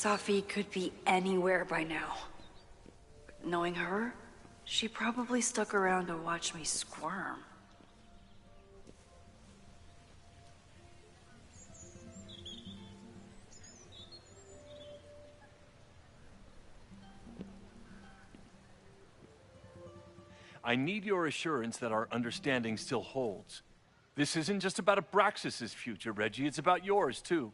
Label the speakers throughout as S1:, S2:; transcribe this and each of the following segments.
S1: Safi could be anywhere by now. But knowing her, she probably stuck around to watch me squirm.
S2: I need your assurance that our understanding still holds. This isn't just about Abraxas's future, Reggie. It's about yours, too.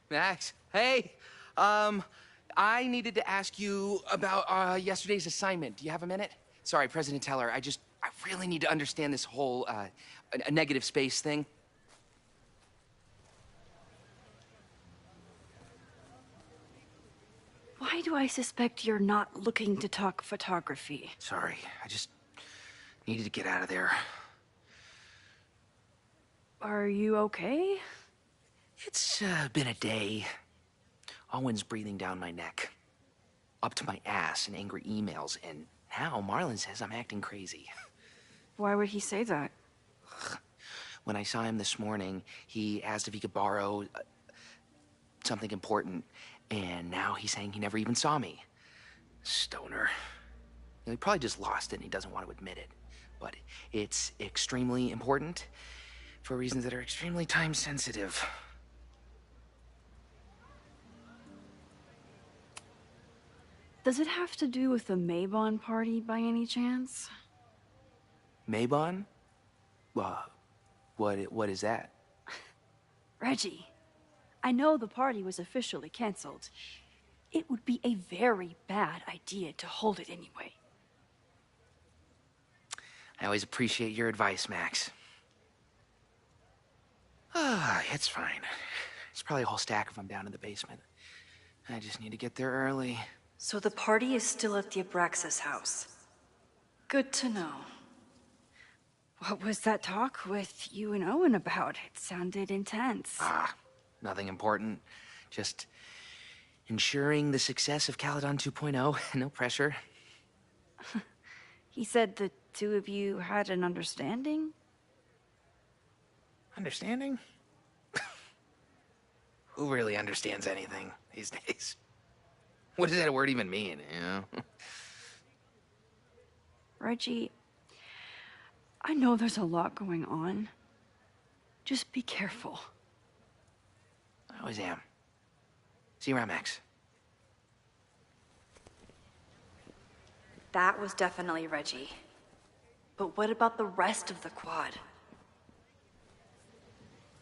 S3: Max, hey! I needed to ask you about yesterday's assignment. Do you have a minute? Sorry, President Teller, I really need to understand this whole, a negative space thing.
S1: Why do I suspect you're not looking to talk photography?
S3: Sorry, I just needed to get out of there.
S1: Are you okay?
S3: It's been a day. Owen's breathing down my neck, up to my ass in angry emails, and now Marlon says I'm acting crazy.
S1: Why would he say that?
S3: When I saw him this morning, he asked if he could borrow something important, and now he's saying he never even saw me. Stoner. He probably just lost it and he doesn't want to admit it. But it's extremely important for reasons that are extremely time-sensitive.
S1: Does it have to do with the Maybon party by any chance?
S3: Maybon? What is that?
S1: Reggie, I know the party was officially canceled. It would be a very bad idea to hold it anyway.
S3: I always appreciate your advice, Max. It's fine. It's probably a whole stack if I'm down in the basement. I just need to get there early.
S1: So the party is still at the Abraxas house. Good to know. What was that talk with you and Owen about? It sounded intense.
S3: Nothing important. Just ensuring the success of Caledon 2.0. No pressure.
S1: He said the two of you had an understanding?
S3: Understanding? Who really understands anything these days? What does that word even mean, you know?
S1: Reggie, I know there's a lot going on. Just be careful.
S3: I always am. See you around, Max.
S1: That was definitely Reggie. But what about the rest of the quad?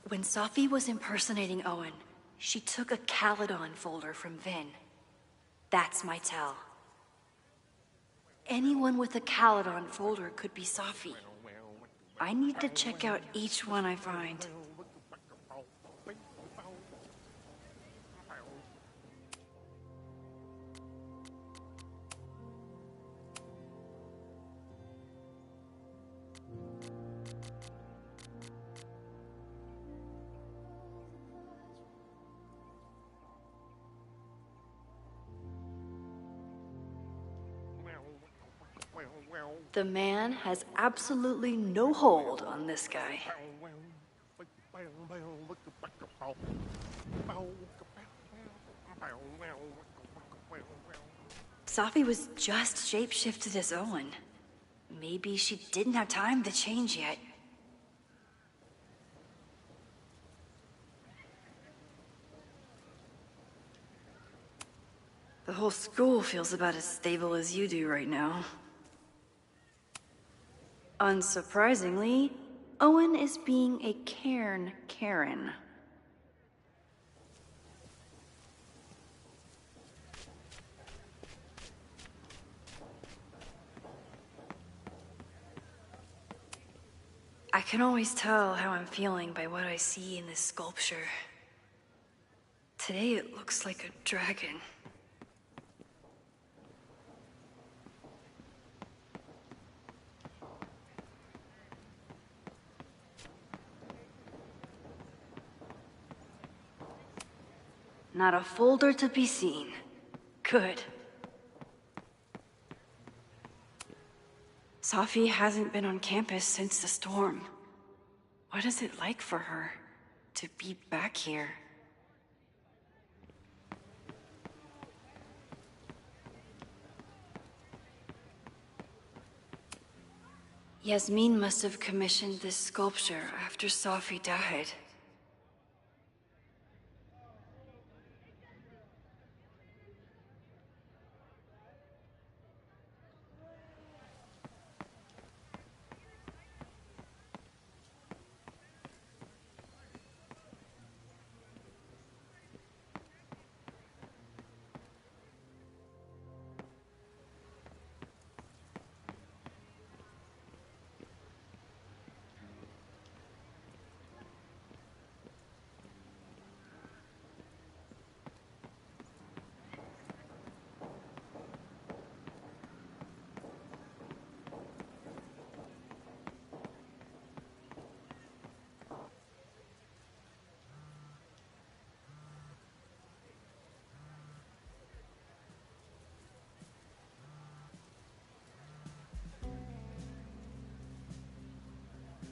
S1: When Safi was impersonating Owen, she took a Caledon folder from Vin. That's my tell. Anyone with a Caledon folder could be Safi. I need to check out each one I find. The man has absolutely no hold on this guy. Safi was just shapeshifted as Owen. Maybe she didn't have time to change yet. The whole school feels about as stable as you do right now. Unsurprisingly, Owen is being a cairn Karen. I can always tell how I'm feeling by what I see in this sculpture. Today it looks like a dragon. Not a folder to be seen. Good. Safi hasn't been on campus since the storm. What is it like for her to be back here? Yasmin must have commissioned this sculpture after Sophie died.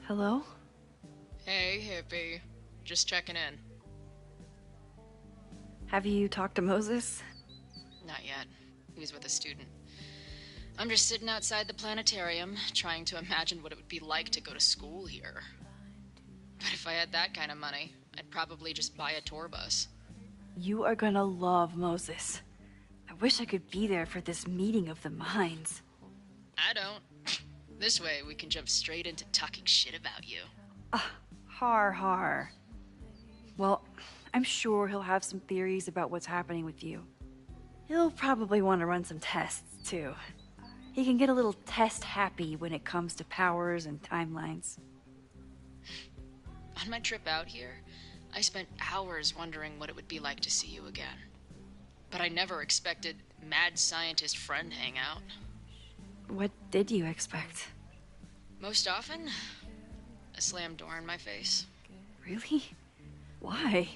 S1: Hello?
S4: Hey, hippie. Just checking in.
S1: Have you talked to Moses?
S4: Not yet. He was with a student. I'm just sitting outside the planetarium, trying to imagine what it would be like to go to school here. But if I had that kind of money, I'd probably just buy a tour bus.
S1: You are gonna love Moses. I wish I could be there for this meeting of the minds.
S4: I don't. This way, we can jump straight into talking shit about you.
S1: Har. Well, I'm sure he'll have some theories about what's happening with you. He'll probably want to run some tests, too. He can get a little test-happy when it comes to powers and timelines.
S4: On my trip out here, I spent hours wondering what it would be like to see you again. But I never expected mad scientist friend hangout.
S1: What did you expect?
S4: Most often, a slammed door in my face.
S1: Really? Why?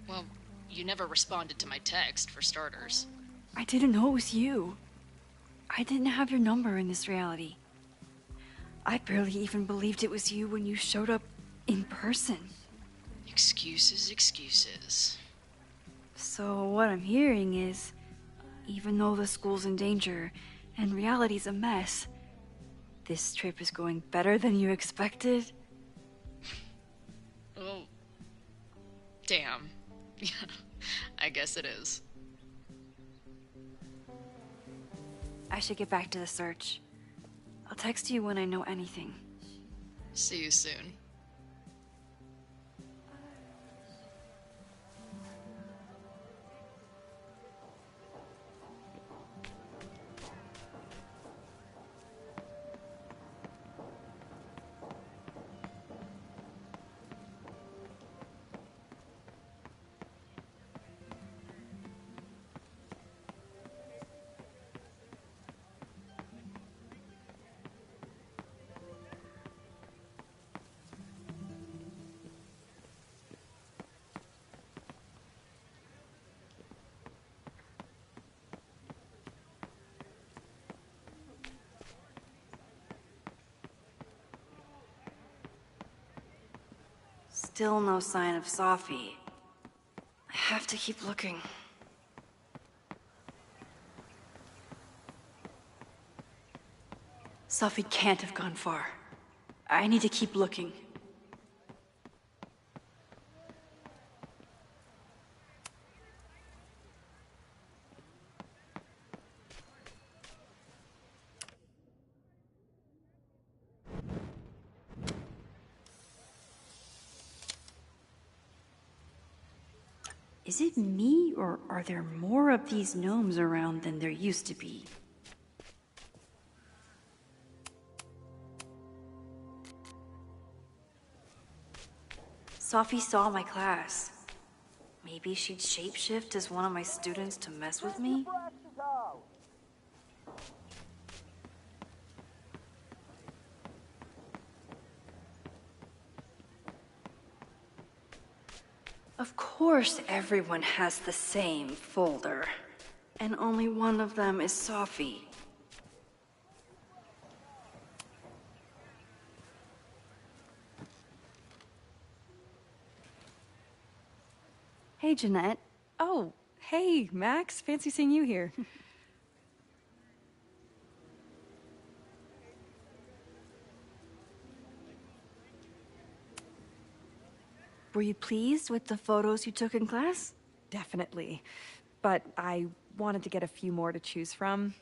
S4: Well, you never responded to my text, for starters.
S1: I didn't know it was you. I didn't have your number in this reality. I barely even believed it was you when you showed up in person.
S4: Excuses.
S1: So what I'm hearing is, even though the school's in danger and reality's a mess, this trip is going better than you expected?
S4: Oh. Damn. Yeah, I guess it is.
S1: I should get back to the search. I'll text you when I know anything.
S4: See you soon.
S1: Still no sign of Sophie. I have to keep looking. Sophie can't have gone far. I need to keep looking. Is it me, or are there more of these gnomes around than there used to be? Sophie saw my class. Maybe she'd shapeshift as one of my students to mess with me? Of course everyone has the same folder. And only one of them is Sophie. Hey, Jeanette.
S5: Oh, hey, Max. Fancy seeing you here.
S1: Were you pleased with the photos you took in class?
S5: Definitely. But I wanted to get a few more to choose from.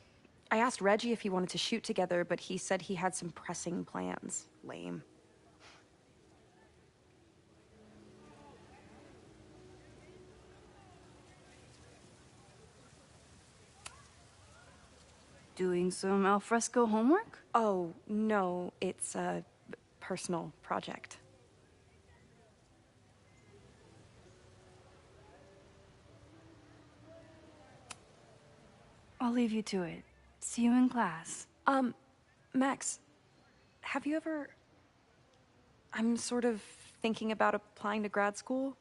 S5: I asked Reggie if he wanted to shoot together, but he said he had some pressing plans. Lame.
S1: Doing some alfresco homework?
S5: Oh, no, it's a personal project.
S1: I'll leave you to it. See you in class.
S5: Max, have you ever... I'm sort of thinking about applying to grad school.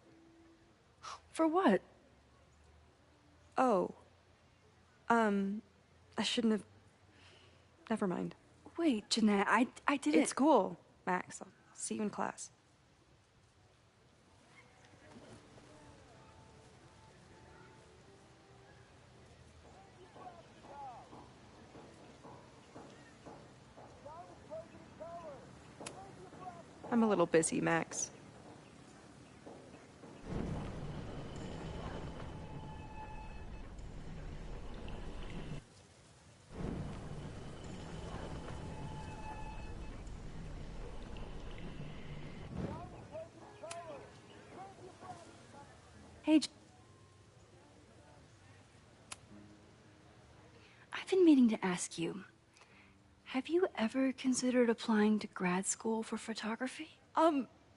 S1: For what?
S5: Oh. I shouldn't have... Never mind.
S1: Wait, Jeanette, I didn't...
S5: It's cool, Max. I'll see you in class. I'm a little busy, Max.
S1: Hey, I've been meaning to ask you, have you ever considered applying to grad school for photography?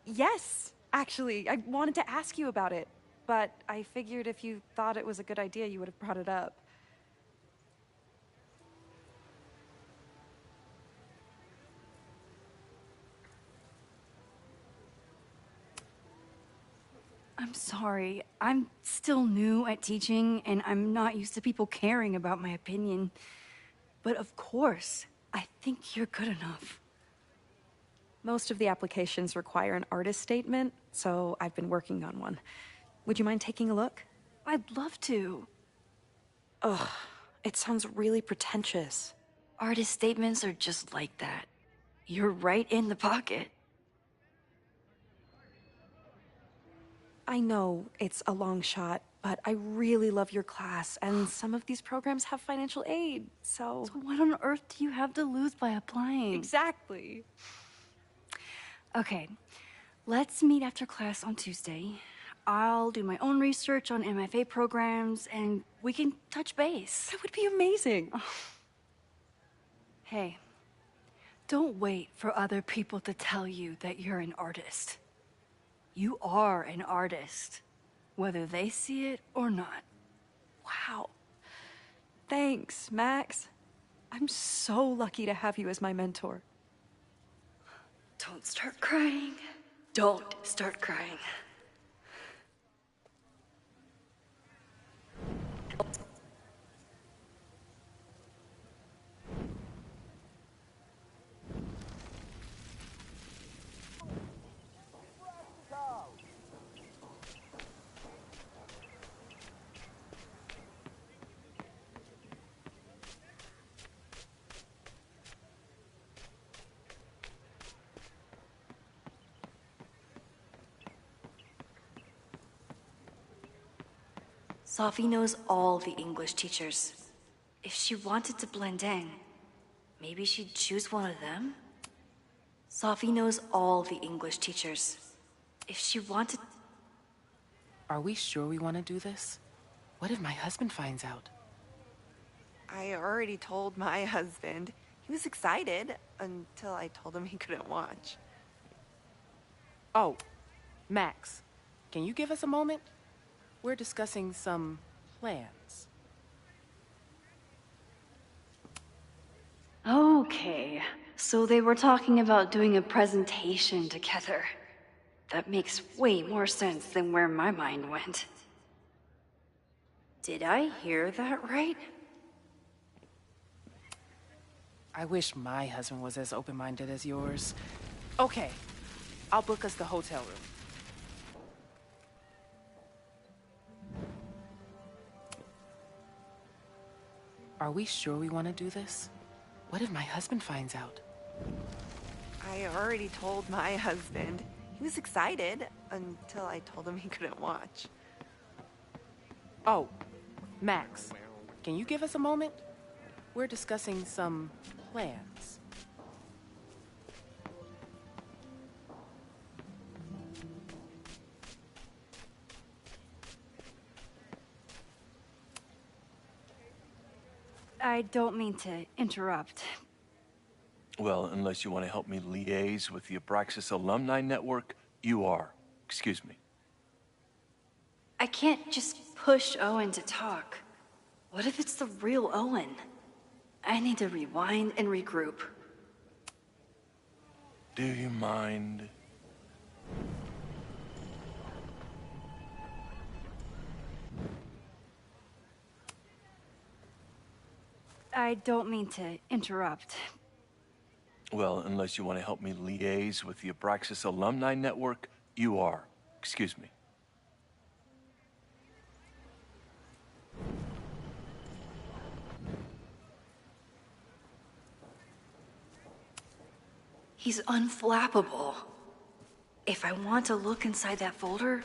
S5: Yes, actually. I wanted to ask you about it, but I figured if you thought it was a good idea, you would have brought it up.
S1: I'm sorry. I'm still new at teaching, and I'm not used to people caring about my opinion. But of course, I think you're good enough.
S5: Most of the applications require an artist statement, so I've been working on one. Would you mind taking a look?
S1: I'd love to.
S5: Ugh, it sounds really pretentious.
S1: Artist statements are just like that. You're right in the pocket.
S5: I know it's a long shot, but I really love your class, and some of these programs have financial aid, so...
S1: So what on earth do you have to lose by applying?
S5: Exactly.
S1: Okay, let's meet after class on Tuesday. I'll do my own research on MFA programs, and we can touch base.
S5: That would be amazing.
S1: Hey, don't wait for other people to tell you that you're an artist. You are an artist, whether they see it or not.
S5: Wow. Thanks, Max. I'm so lucky to have you as my mentor.
S1: Don't start crying. Don't start crying. Sophie knows all the English teachers. If she wanted to blend in, maybe she'd choose one of them? Sophie knows all the English teachers. If she wanted...
S6: Are we sure we want to do this? What if my husband finds out?
S7: I already told my husband. He was excited until I told him he couldn't watch.
S6: Oh, Max, can you give us a moment? We're discussing some plans.
S1: Okay, so they were talking about doing a presentation together. That makes way more sense than where my mind went. Did I hear that right?
S6: I wish my husband was as open-minded as yours. Okay, I'll book us the hotel room. Are we sure we want to do this? What if my husband finds out?
S7: I already told my husband. He was excited until I told him he couldn't watch.
S6: Oh, Max, can you give us a moment? We're discussing some plans.
S1: I don't mean to interrupt.
S2: Well, unless you want to help me liaise with the Abraxas Alumni Network, you are. Excuse me.
S1: I can't just push Owen to talk. What if it's the real Owen? I need to rewind and regroup.
S2: Do you mind?
S1: I don't mean to interrupt.
S2: Well, unless you want to help me liaise with the Abraxas Alumni Network, you are. Excuse me.
S1: He's unflappable. If I want to look inside that folder,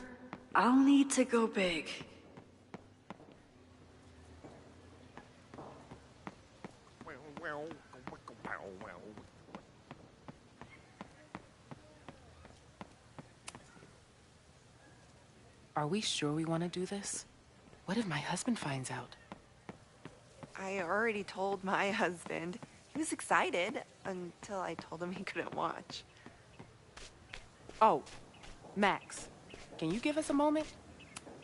S1: I'll need to go big.
S6: Are we sure we want to do this? What if my husband finds out?
S7: I already told my husband. He was excited until I told him he couldn't watch.
S6: Oh, Max, can you give us a moment?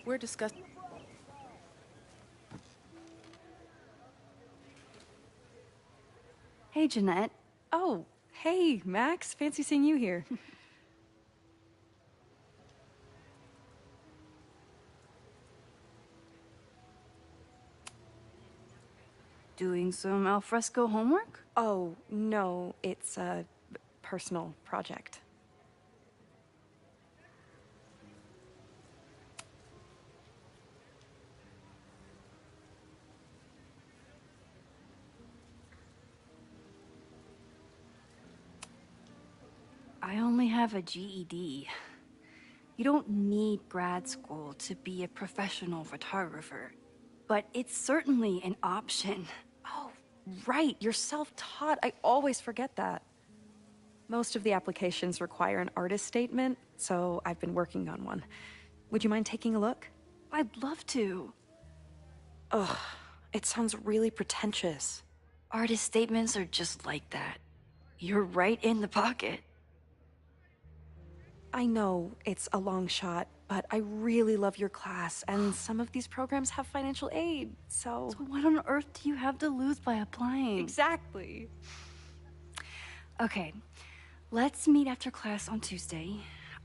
S6: We're discussing...
S1: Hey, Jeanette.
S5: Oh, hey, Max. Fancy seeing you here.
S1: Doing some alfresco homework?
S5: Oh, no, it's a personal project.
S1: I only have a GED. You don't need grad school to be a professional photographer, but it's certainly an option.
S5: Oh, right, you're self-taught. I always forget that. Most of the applications require an artist statement, so I've been working on one. Would you mind taking a look?
S1: I'd love to.
S5: Ugh, it sounds really pretentious.
S1: Artist statements are just like that. You're right in the pocket.
S5: I know it's a long shot, but I really love your class, and some of these programs have financial aid, so...
S1: So what on earth do you have to lose by applying?
S5: Exactly.
S1: Okay, let's meet after class on Tuesday.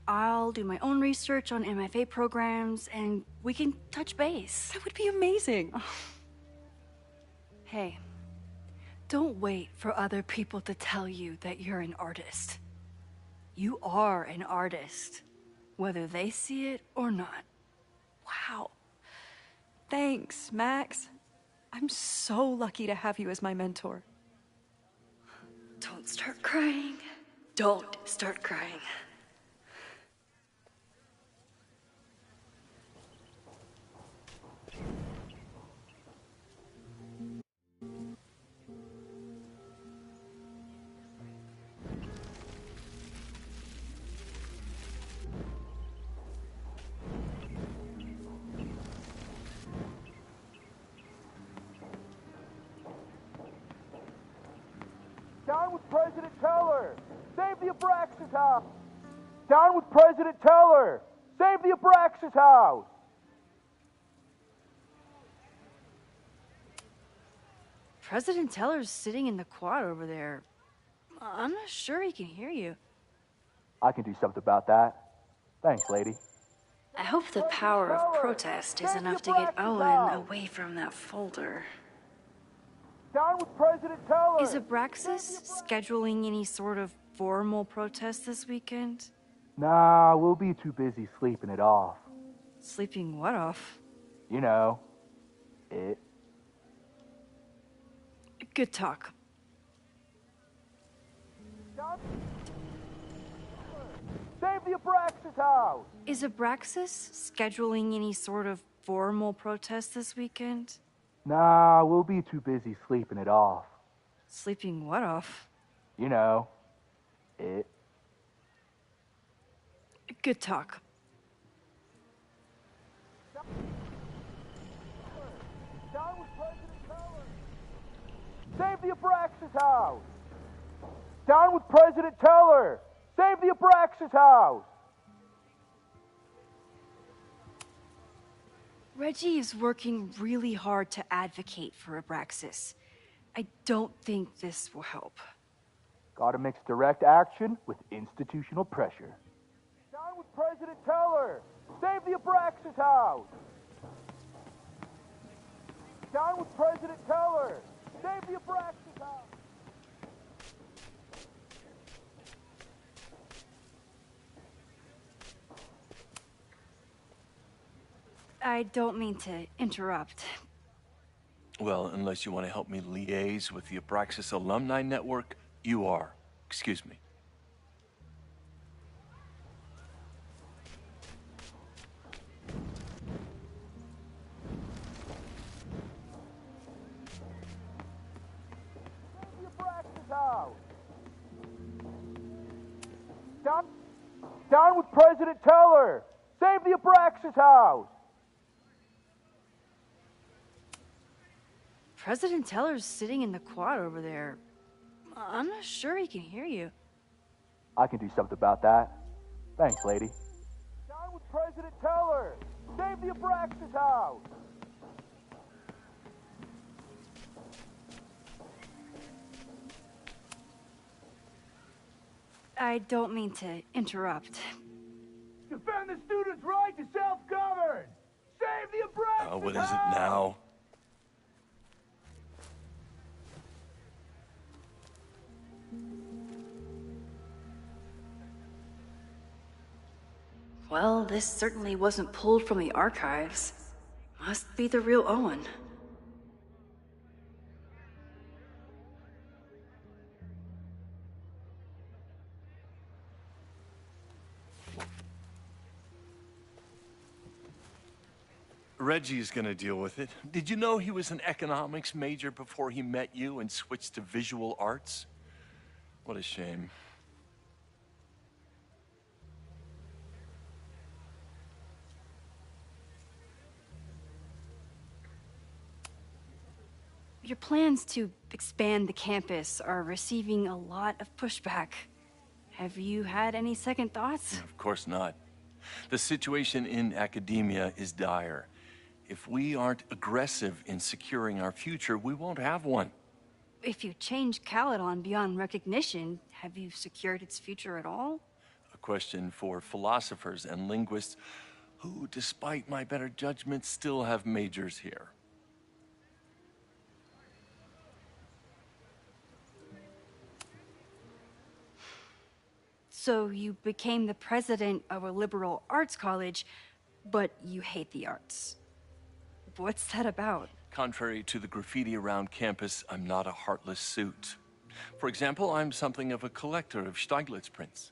S1: I'll do my own research on MFA programs, and we can touch base.
S5: That would be amazing.
S1: Hey, don't wait for other people to tell you that you're an artist. You are an artist, whether they see it or not.
S5: Wow. Thanks, Max. I'm so lucky to have you as my mentor.
S1: Don't start crying. Don't start crying.
S8: Down with President Teller! Save the Abraxas house! Down with President Teller! Save the Abraxas house!
S1: President Teller's sitting in the quad over there. I'm not sure he can hear you.
S8: I can do something about that. Thanks, lady.
S1: I hope the power of protest is enough to get Owen away from that folder.
S8: Down with President Teller!
S1: Is Abraxas scheduling any sort of formal protest this weekend?
S8: Nah, we'll be too busy sleeping it off.
S1: Sleeping what off?
S8: You know, it.
S1: Good talk.
S8: Save Save the Abraxas house!
S1: Is Abraxas scheduling any sort of formal protest this weekend?
S8: Nah, we'll be too busy sleeping it off.
S1: Sleeping what off?
S8: You know, it.
S1: Good talk.
S8: Down with President Teller! Save the Abraxas house! Down with President Teller! Save the Abraxas house!
S1: Reggie is working really hard to advocate for Abraxas. I don't think this will help.
S8: Gotta mix direct action with institutional pressure. Down with President Teller! Save the Abraxas house! Down with President Teller! Save the Abraxas house!
S1: I don't mean to interrupt.
S2: Well, unless you want to help me liaise with the Abraxas Alumni Network, you are. Excuse me.
S8: The Abraxas house! Down with President Teller! Save the Abraxas house!
S1: President Teller's sitting in the quad over there. I'm not sure he can hear you.
S8: I can do something about that. Thanks, lady. Down with President Teller! Save the Abraxas house!
S1: I don't mean to interrupt.
S8: Defend the students' right to self-govern! Save the Abraxas
S2: Oh, what is it now?
S1: Well, this certainly wasn't pulled from the archives. Must be the real Owen.
S2: Reggie's gonna deal with it. Did you know he was an economics major before he met you and switched to visual arts? What a shame.
S1: Your plans to expand the campus are receiving a lot of pushback. Have you had any second thoughts?
S2: Of course not. The situation in academia is dire. If we aren't aggressive in securing our future, we won't have one.
S1: If you change Caledon beyond recognition, have you secured its future at all?
S2: A question for philosophers and linguists who, despite my better judgment, still have majors here.
S1: So you became the president of a liberal arts college, but you hate the arts. What's that about?
S2: Contrary to the graffiti around campus, I'm not a heartless suit. For example, I'm something of a collector of Stieglitz prints.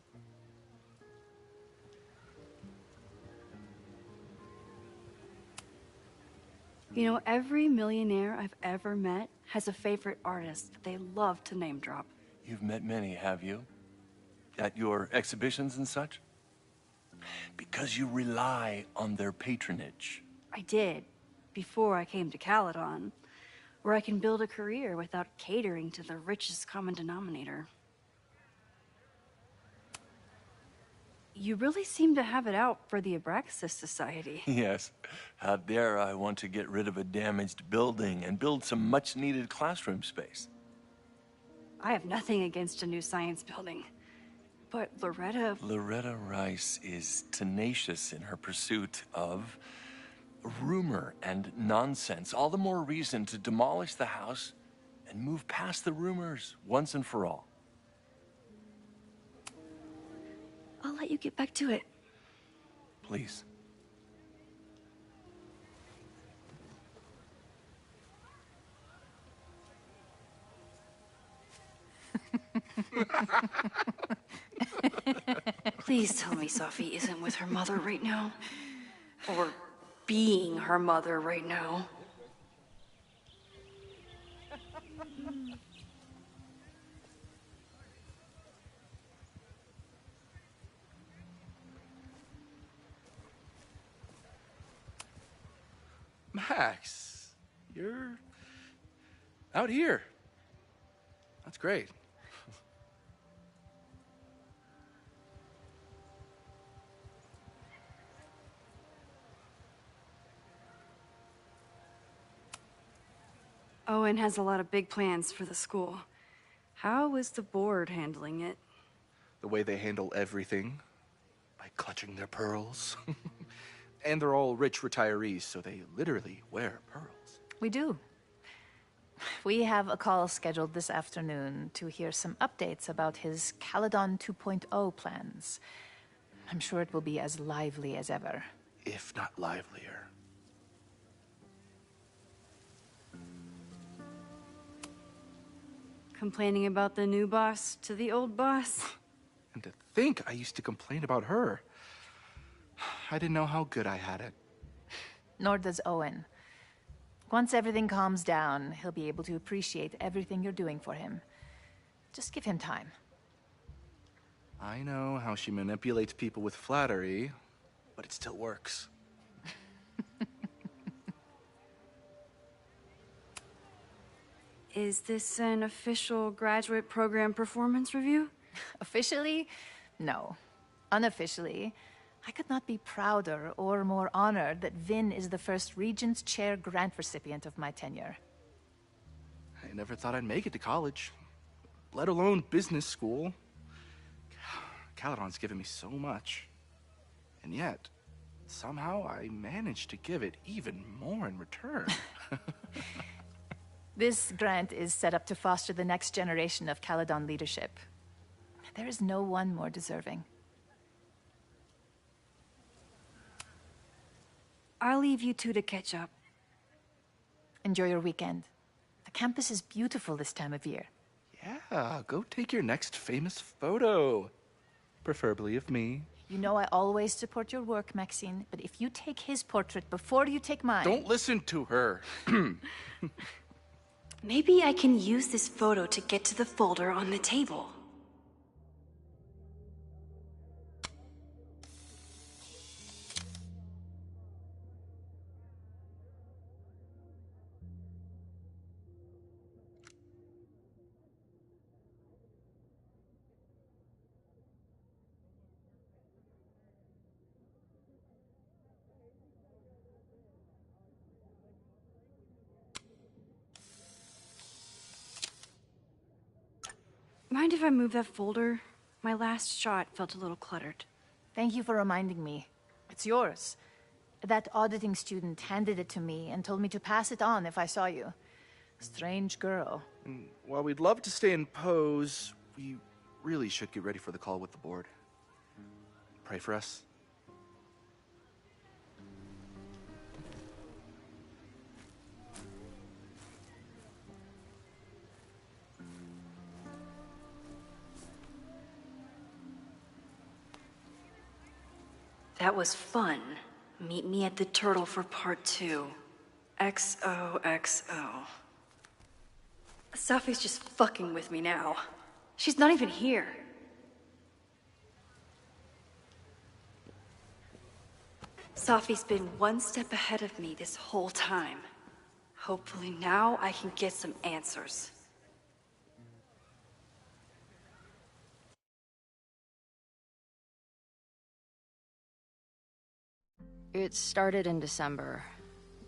S1: You know, every millionaire I've ever met has a favorite artist that they love to name drop.
S2: You've met many, have you? At your exhibitions and such? Because you rely on their patronage.
S1: I did, before I came to Caledon, where I can build a career without catering to the richest common denominator. You really seem to have it out for the Abraxas Society.
S2: Yes. How dare I want to get rid of a damaged building and build some much-needed classroom space.
S1: I have nothing against a new science building. But
S2: Loretta Rice is tenacious in her pursuit of rumor and nonsense. All the more reason to demolish the house and move past the rumors once and for all.
S1: I'll let you get back to it.
S2: Please.
S1: Please tell me Safi isn't with her mother right now. Or being her mother right now.
S3: Max, you're out here. That's great.
S1: Owen has a lot of big plans for the school. How is the board handling it?
S3: The way they handle everything, by clutching their pearls. And they're all rich retirees, so they literally wear pearls.
S9: We do. We have a call scheduled this afternoon to hear some updates about his Caledon 2.0 plans. I'm sure it will be as lively as ever.
S3: If not livelier.
S1: Complaining about the new boss to the old boss?
S3: And to think I used to complain about her. I didn't know how good I had it.
S9: Nor does Owen. Once everything calms down, he'll be able to appreciate everything you're doing for him. Just give him time.
S3: I know how she manipulates people with flattery, but it still works.
S1: Is this an official graduate program performance review?
S9: Officially? No. Unofficially, I could not be prouder or more honored that Vin is the first Regents Chair grant recipient of my tenure.
S3: I never thought I'd make it to college, let alone business school. Caledon's given me so much. And yet, somehow I managed to give it even more in return.
S9: This grant is set up to foster the next generation of Caledon leadership. There is no one more deserving.
S1: I'll leave you two to catch up.
S9: Enjoy your weekend. The campus is beautiful this time of year.
S3: Yeah, go take your next famous photo. Preferably of me.
S9: You know I always support your work, Maxine, but if you take his portrait before you take mine...
S3: Don't listen to her.
S1: Maybe I can use this photo to get to the folder on the table. Mind if I move that folder? My last shot felt a little cluttered.
S9: Thank you for reminding me. It's yours. That auditing student handed it to me and told me to pass it on if I saw you. Strange girl.
S3: And while we'd love to stay in pose, we really should get ready for the call with the board. Pray for us.
S1: That was fun. Meet me at the Turtle for part 2. XOXO. Safi's just fucking with me now. She's not even here. Safi's been one step ahead of me this whole time. Hopefully now I can get some answers.
S10: It started in December,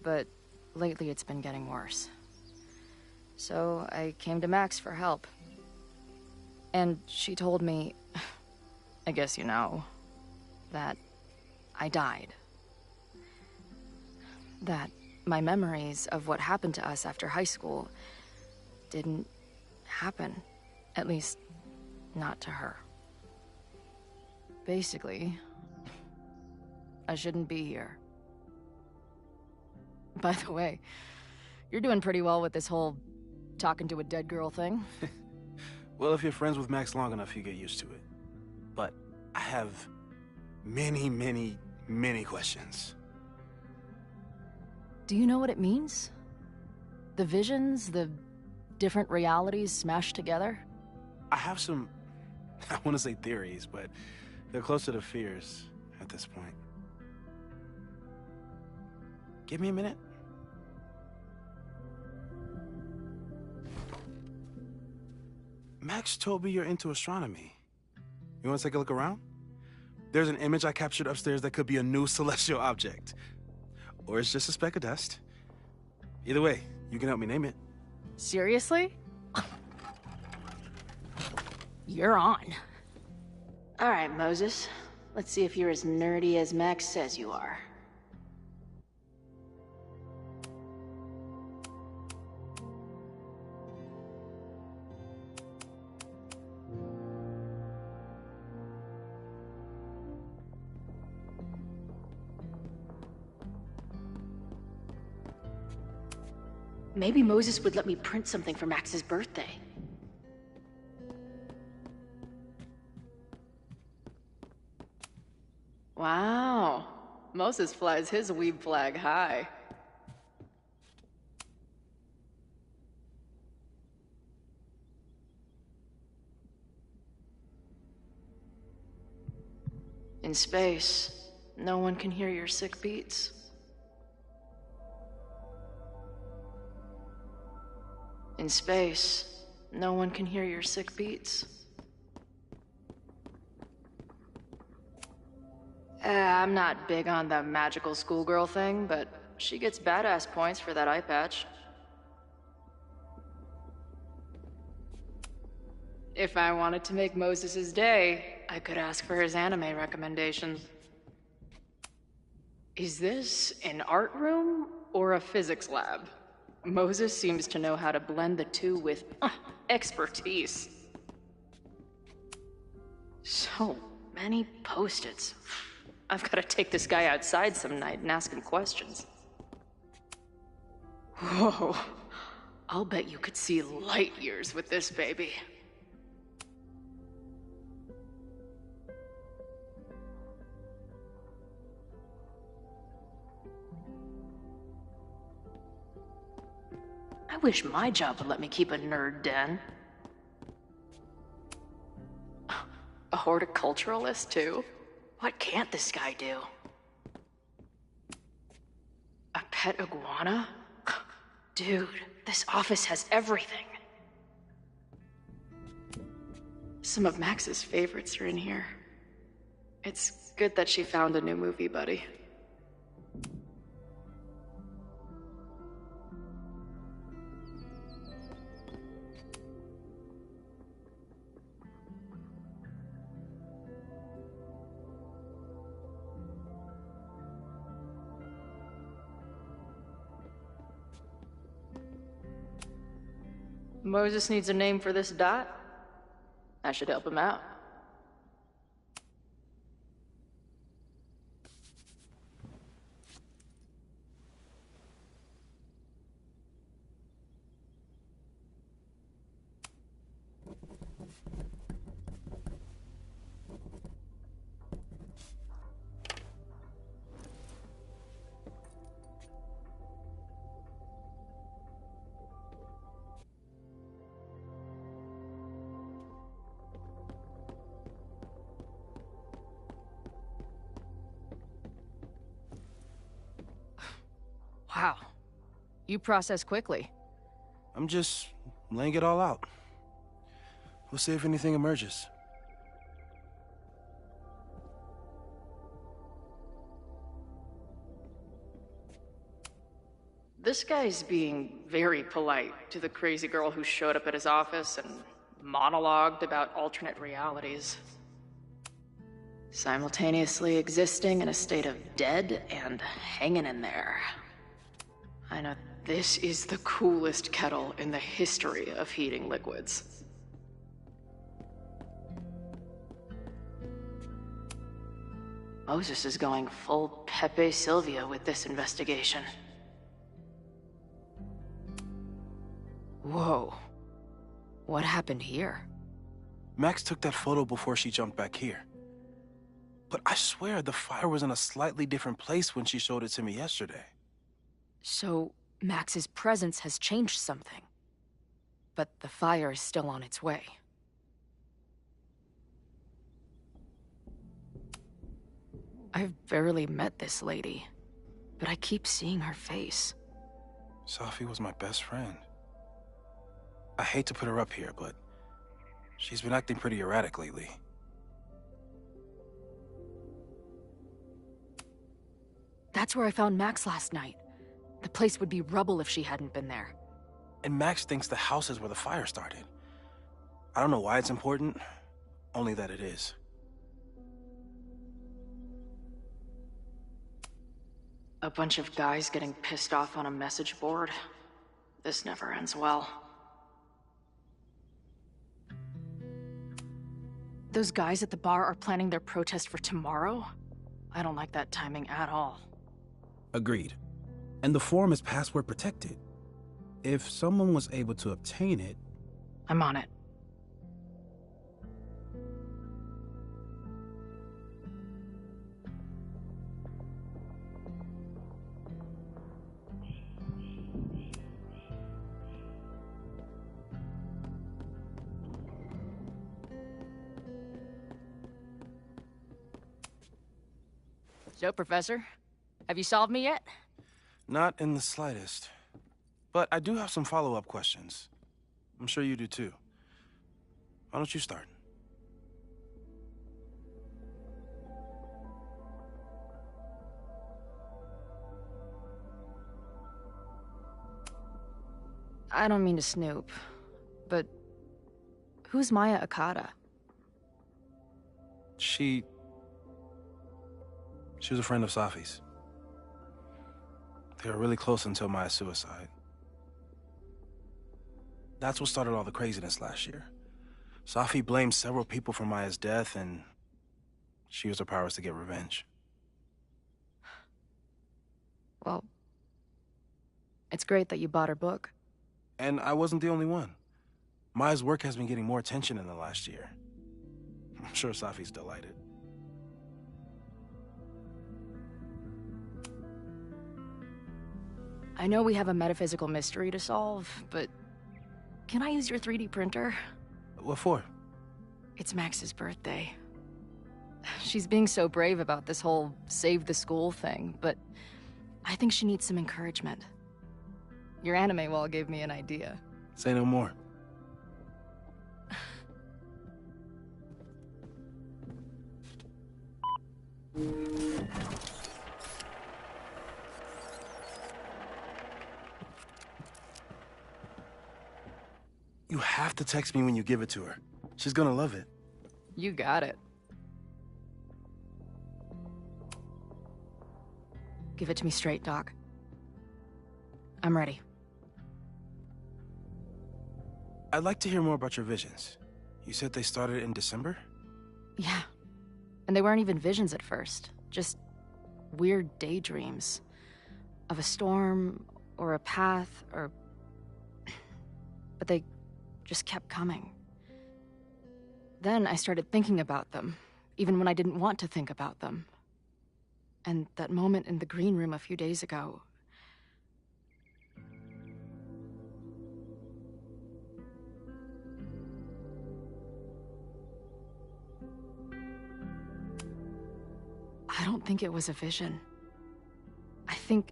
S10: but lately it's been getting worse. So I came to Max for help. And she told me, I guess you know, that I died. That my memories of what happened to us after high school didn't happen. At least, not to her. Basically, I shouldn't be here. By the way, you're doing pretty well with this whole talking to a dead girl thing.
S11: Well, if you're friends with Max long enough, you get used to it. But I have many, many, many questions.
S10: Do you know what it means? The visions, the different realities smashed together?
S11: I have some, I want to say theories, but they're closer to fears at this point. Give me a minute. Max told me you're into astronomy. You want to take a look around? There's an image I captured upstairs that could be a new celestial object. Or it's just a speck of dust. Either way, you can help me name it.
S10: Seriously? You're on.
S12: All right, Moses. Let's see if you're as nerdy as Max says you are. Maybe Moses would let me print something for Max's birthday.
S4: Wow. Moses flies his weeb flag high.
S12: In space, no one can hear your sick beats. In space, no one can hear your sick beats. I'm not big on the magical schoolgirl thing, but she gets badass points for that eye patch.
S4: If I wanted to make Moses' day, I could ask for his anime recommendations. Is this an art room or a physics lab? Moses seems to know how to blend the two with expertise.
S12: So many post-its. I've got to take this guy outside some night and ask him questions.
S4: Whoa. I'll bet you could see light years with this baby.
S12: I wish my job would let me keep a nerd den.
S4: A horticulturalist, too?
S12: What can't this guy do?
S4: A pet iguana?
S12: Dude, this office has everything.
S4: Some of Max's favorites are in here. It's good that she found a new movie buddy.
S12: Moses needs a name for this dot. I should help him out.
S10: Wow. You process quickly.
S11: I'm just laying it all out. We'll see if anything emerges.
S12: This guy's being very polite to the crazy girl who showed up at his office and monologued about alternate realities. Simultaneously existing in a state of dead and hanging in there.
S4: I know this is the coolest kettle in the history of heating liquids.
S12: Moses is going full Pepe Silvia with this investigation.
S10: Whoa. What happened here?
S11: Max took that photo before she jumped back here. But I swear the fire was in a slightly different place when she showed it to me yesterday.
S10: So, Max's presence has changed something. But the fire is still on its way. I've barely met this lady, but I keep seeing her face.
S11: Safi was my best friend. I hate to put her up here, but she's been acting pretty erratic lately.
S10: That's where I found Max last night. The place would be rubble if she hadn't been there.
S11: And Max thinks the house is where the fire started. I don't know why it's important, only that it is.
S12: A bunch of guys getting pissed off on a message board. This never ends well.
S10: Those guys at the bar are planning their protest for tomorrow? I don't like that timing at all.
S11: Agreed. And the form is password protected. If someone was able to obtain it...
S10: I'm on it. So, Professor, have you solved me yet?
S11: Not in the slightest. But I do have some follow-up questions. I'm sure you do too. Why don't you start?
S10: I don't mean to snoop, but who's Maya Akata?
S11: She was a friend of Safi's. They were really close until Maya's suicide. That's what started all the craziness last year. Safi blamed several people for Maya's death, and she used her powers to get revenge.
S10: Well, it's great that you bought her book.
S11: And I wasn't the only one. Maya's work has been getting more attention in the last year. I'm sure Safi's delighted.
S10: I know we have a metaphysical mystery to solve, but can I use your 3D printer?
S11: What for?
S10: It's Max's birthday. She's being so brave about this whole save the school thing, but I think she needs some encouragement. Your anime wall gave me an idea.
S11: Say no more. You have to text me when you give it to her. She's gonna love it.
S10: You got it. Give it to me straight, Doc. I'm ready.
S11: I'd like to hear more about your visions. You said they started in December?
S10: Yeah. And they weren't even visions at first. Just weird daydreams. Of a storm, or a path, or... But they just kept coming. Then I started thinking about them, even when I didn't want to think about them. And that moment in the green room a few days ago... I don't think it was a vision. I think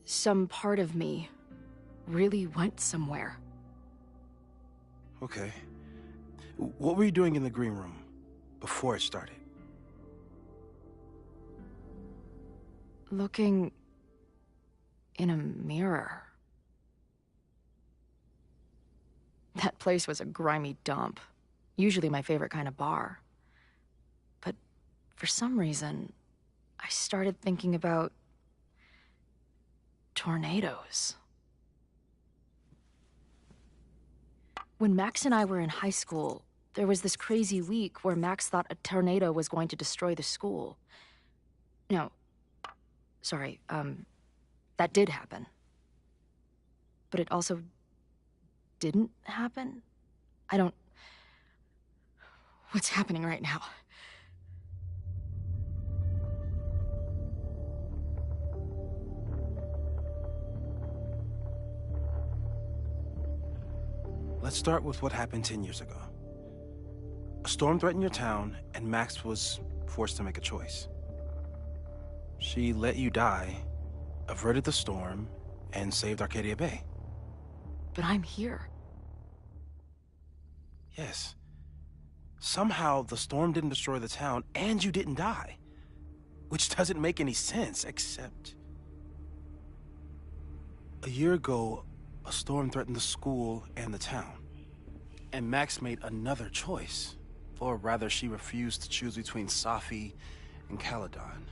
S10: some part of me really went somewhere.
S11: Okay. What were you doing in the green room before it started?
S10: Looking in a mirror. That place was a grimy dump. Usually my favorite kind of bar. But for some reason, I started thinking about tornadoes. When Max and I were in high school, there was this crazy week where Max thought a tornado was going to destroy the school. No, sorry, that did happen. But it also didn't happen? What's happening right now?
S11: start with what happened 10 years ago. A storm threatened your town, and Max was forced to make a choice. She let you die, averted the storm, and saved Arcadia Bay.
S10: But I'm here.
S11: Yes. Somehow, the storm didn't destroy the town, and you didn't die. Which doesn't make any sense, except... A year ago, a storm threatened the school and the town. And Max made another choice. Or rather, she refused to choose between Safi and Caledon.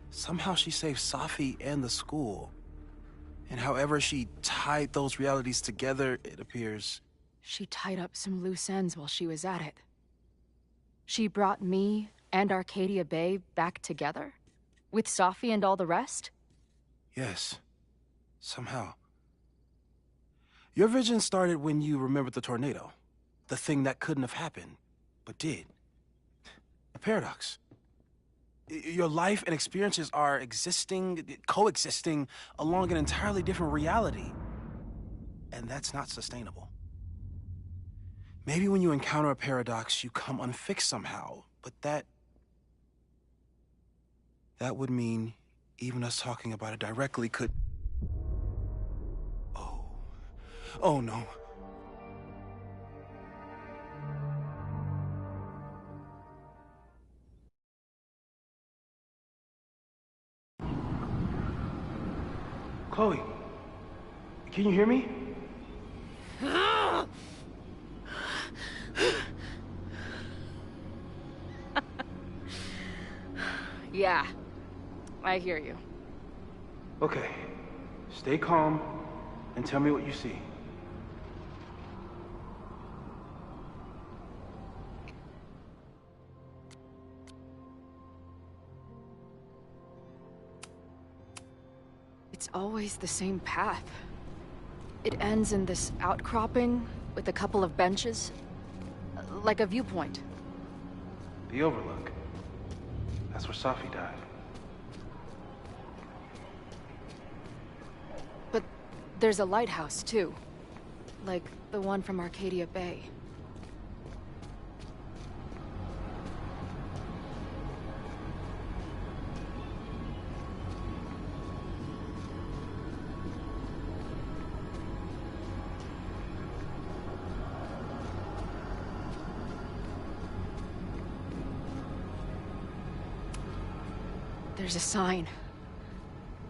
S11: Somehow she saved Safi and the school. And however she tied those realities together, it appears...
S10: She tied up some loose ends while she was at it. She brought me and Arcadia Bay back together? With Safi and all the rest?
S11: Yes. Somehow. Your vision started when you remembered the tornado. The thing that couldn't have happened, but did. A paradox. Your life and experiences are coexisting along an entirely different reality. And that's not sustainable. Maybe when you encounter a paradox, you come unfixed somehow, but that would mean even us talking about it directly could... Oh no. Chloe, can you hear me?
S10: Yeah, I hear you.
S11: Okay, stay calm and tell me what you see.
S10: It's always the same path. It ends in this outcropping with a couple of benches, like a viewpoint.
S11: The Overlook. That's where Safi died.
S10: But there's a lighthouse, too. Like the one from Arcadia Bay. There's a sign.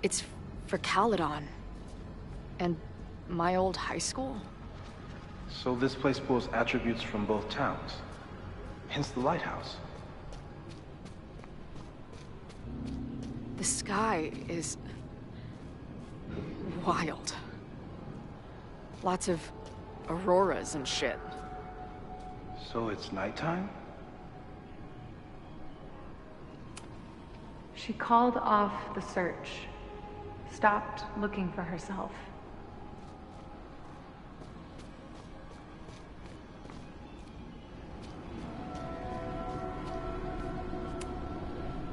S10: It's for Caledon. And my old high school?
S11: So this place pulls attributes from both towns. Hence the lighthouse.
S10: The sky is... wild. Lots of auroras and shit.
S11: So it's nighttime?
S13: She called off the search, stopped looking for herself.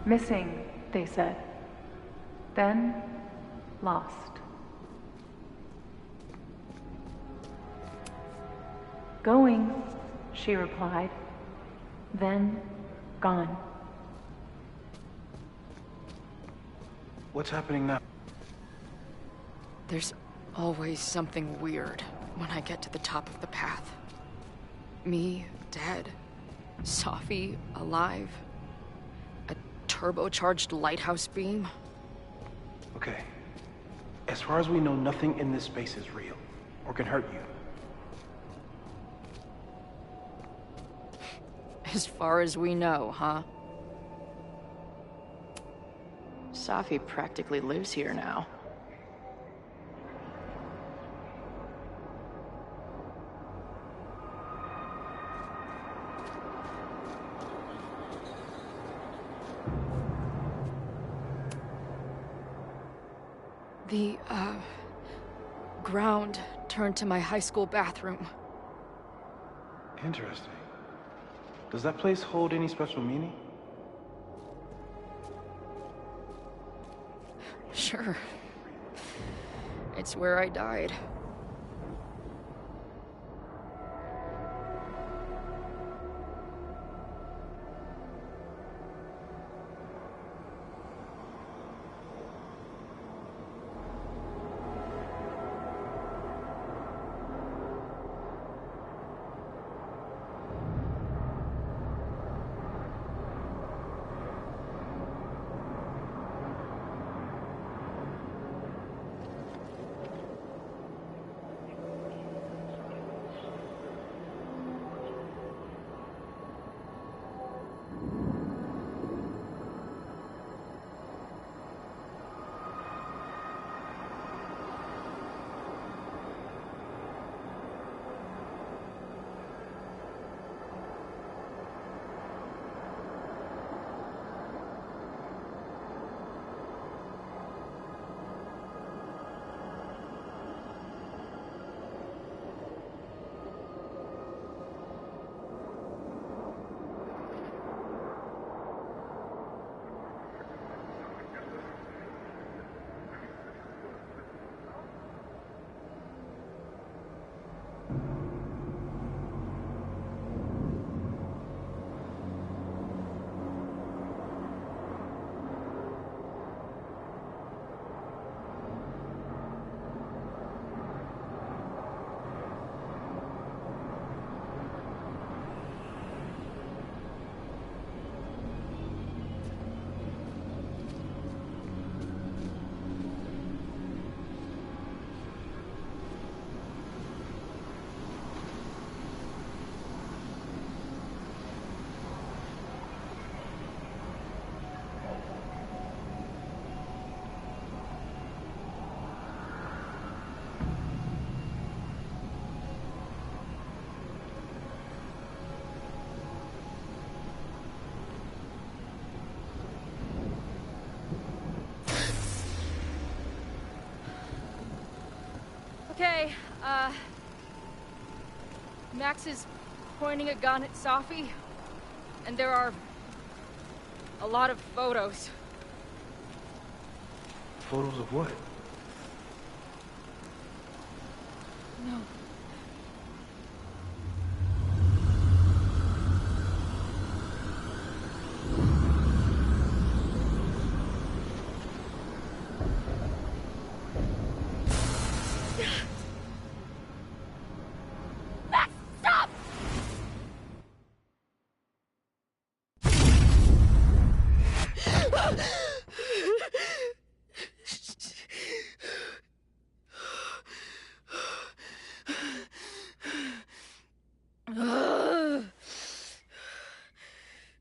S13: Missing, they said. Then, lost. Going, she replied. Then, gone.
S11: What's happening now?
S10: There's always something weird when I get to the top of the path. Me, dead. Safi, alive. A turbocharged lighthouse beam.
S11: Okay. As far as we know, nothing in this space is real, or can hurt you.
S10: As far as we know, huh? Safi practically lives here now. The, ground turned to my high school bathroom.
S11: Interesting. Does that place hold any special meaning?
S10: Sure. It's where I died.
S14: Okay, Max is pointing a gun at Safi, and there are a lot of photos.
S11: Photos of what?
S14: No.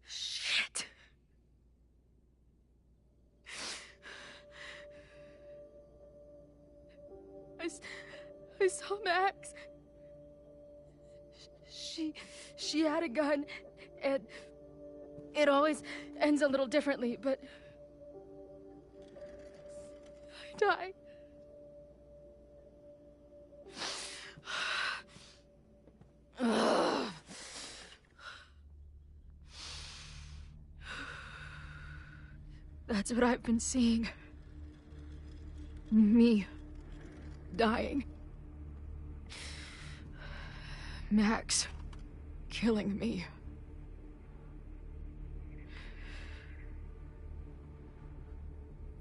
S14: Shit. I saw Max. She had a gun, and it always ends a little differently, but I died. That's what I've been seeing. Me dying. Max killing me.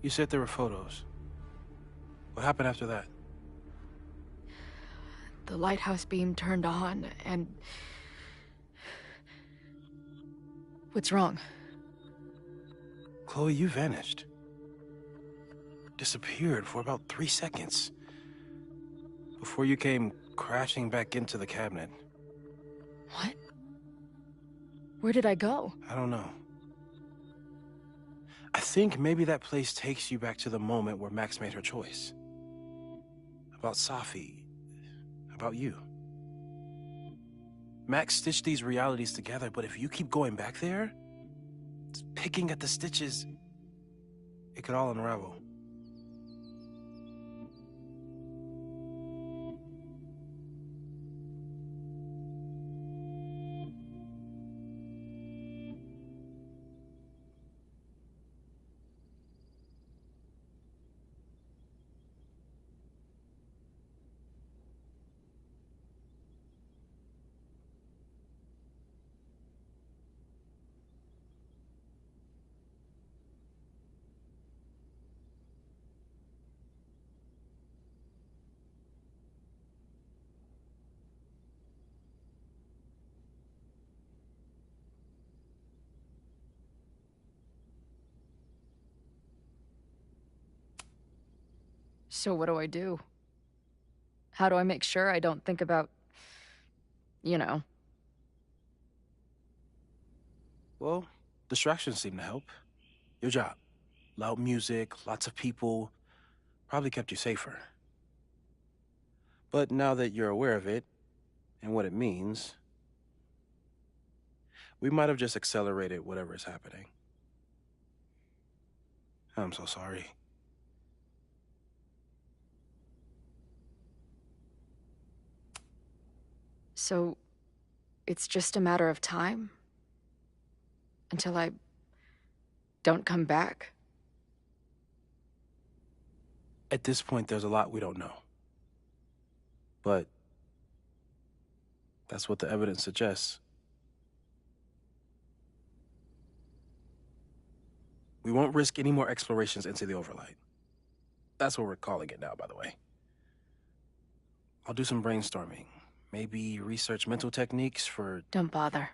S11: You said there were photos. What happened after that?
S14: The lighthouse beam turned on, and... What's wrong?
S11: Chloe, you vanished. Disappeared for about 3 seconds. Before you came crashing back into the cabinet.
S14: What? Where did I go?
S11: I don't know. I think maybe that place takes you back to the moment where Max made her choice. About Safi. About you. Max stitched these realities together, but if you keep going back there, picking at the stitches, it could all unravel.
S14: So what do I do? How do I make sure I don't think about... you know?
S11: Well, distractions seem to help. Your job. Loud music, lots of people, probably kept you safer. But now that you're aware of it, and what it means, we might have just accelerated whatever is happening. I'm so sorry.
S14: So, it's just a matter of time? Until I don't come back?
S11: At this point, there's a lot we don't know. But that's what the evidence suggests. We won't risk any more explorations into the overlight. That's what we're calling it now, by the way. I'll do some brainstorming. Maybe research mental techniques for...
S14: Don't bother.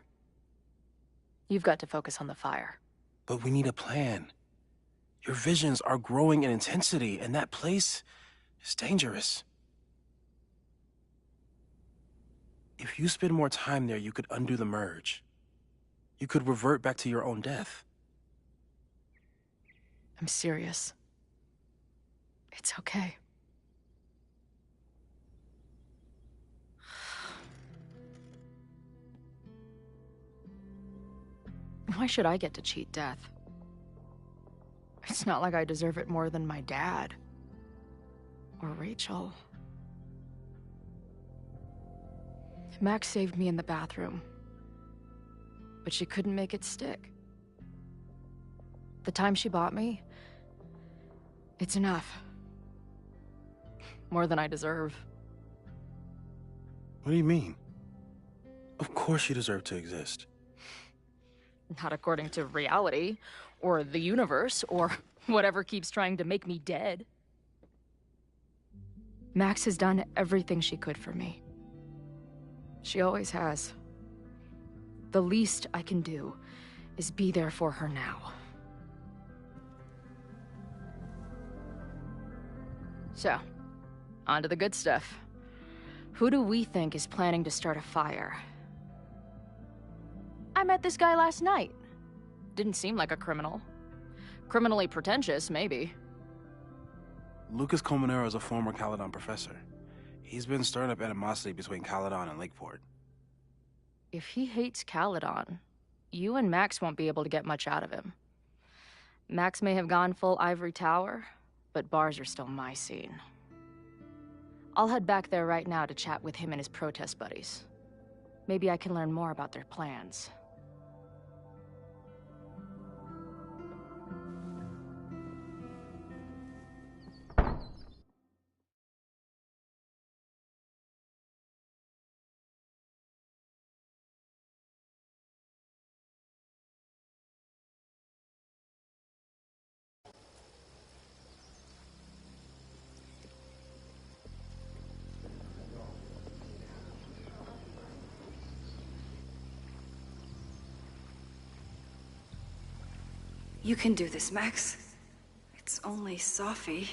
S14: You've got to focus on the fire.
S11: But we need a plan. Your visions are growing in intensity, and that place is dangerous. If you spend more time there, you could undo the merge. You could revert back to your own death.
S14: I'm serious. It's okay. Why should I get to cheat death? It's not like I deserve it more than my dad. Or Rachel. Max saved me in the bathroom, but she couldn't make it stick. The time she bought me, it's enough. More than I deserve.
S11: What do you mean? Of course you deserve to exist.
S14: Not according to reality, or the universe, or whatever keeps trying to make me dead. Max has done everything she could for me. She always has. The least I can do is be there for her now. So, on to the good stuff. Who do we think is planning to start a fire? I met this guy last night. Didn't seem like a criminal. Criminally pretentious, maybe.
S11: Lucas Colmenero is a former Caledon professor. He's been stirring up animosity between Caledon and Lakeport.
S14: If he hates Caledon, you and Max won't be able to get much out of him. Max may have gone full ivory tower, but bars are still my scene. I'll head back there right now to chat with him and his protest buddies. Maybe I can learn more about their plans.
S1: You can do this, Max. It's only Sophie.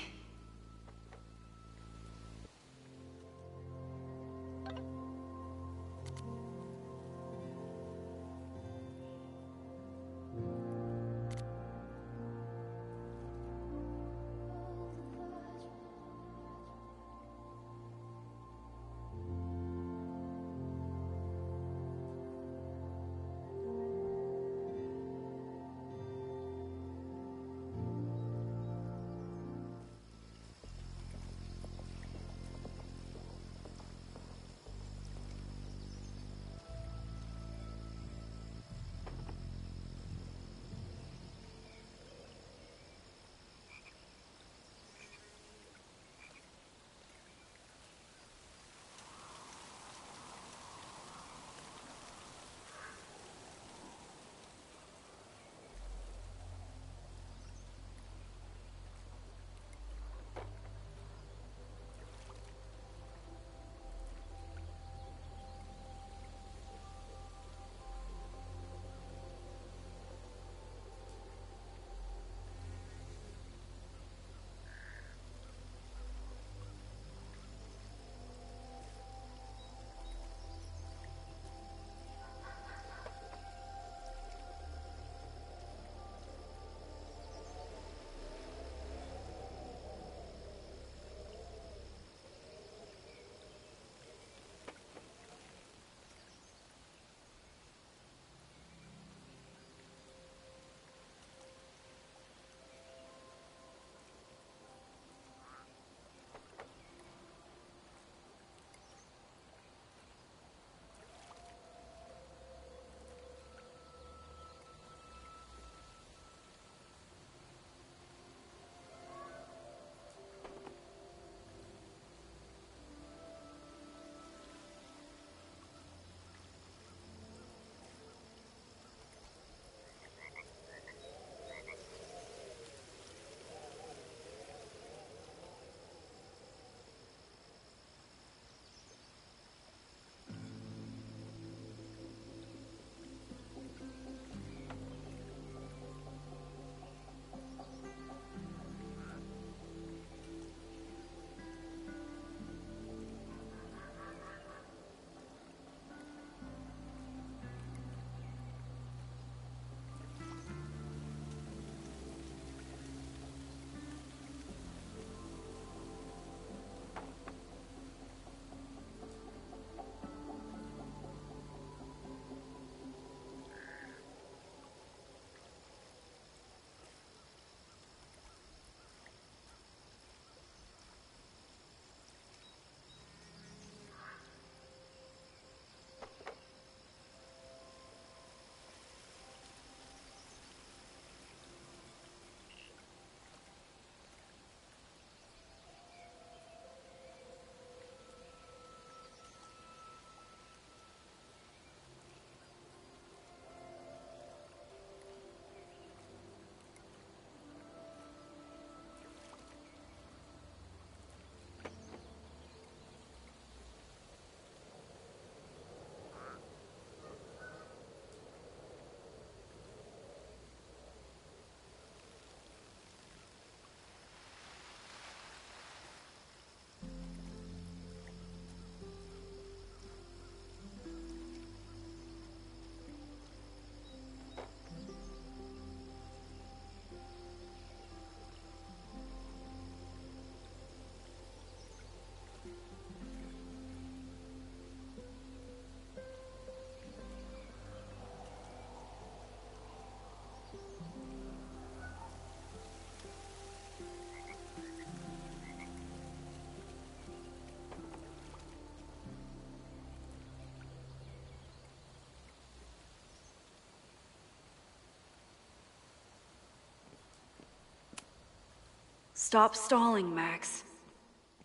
S1: Stop stalling, Max.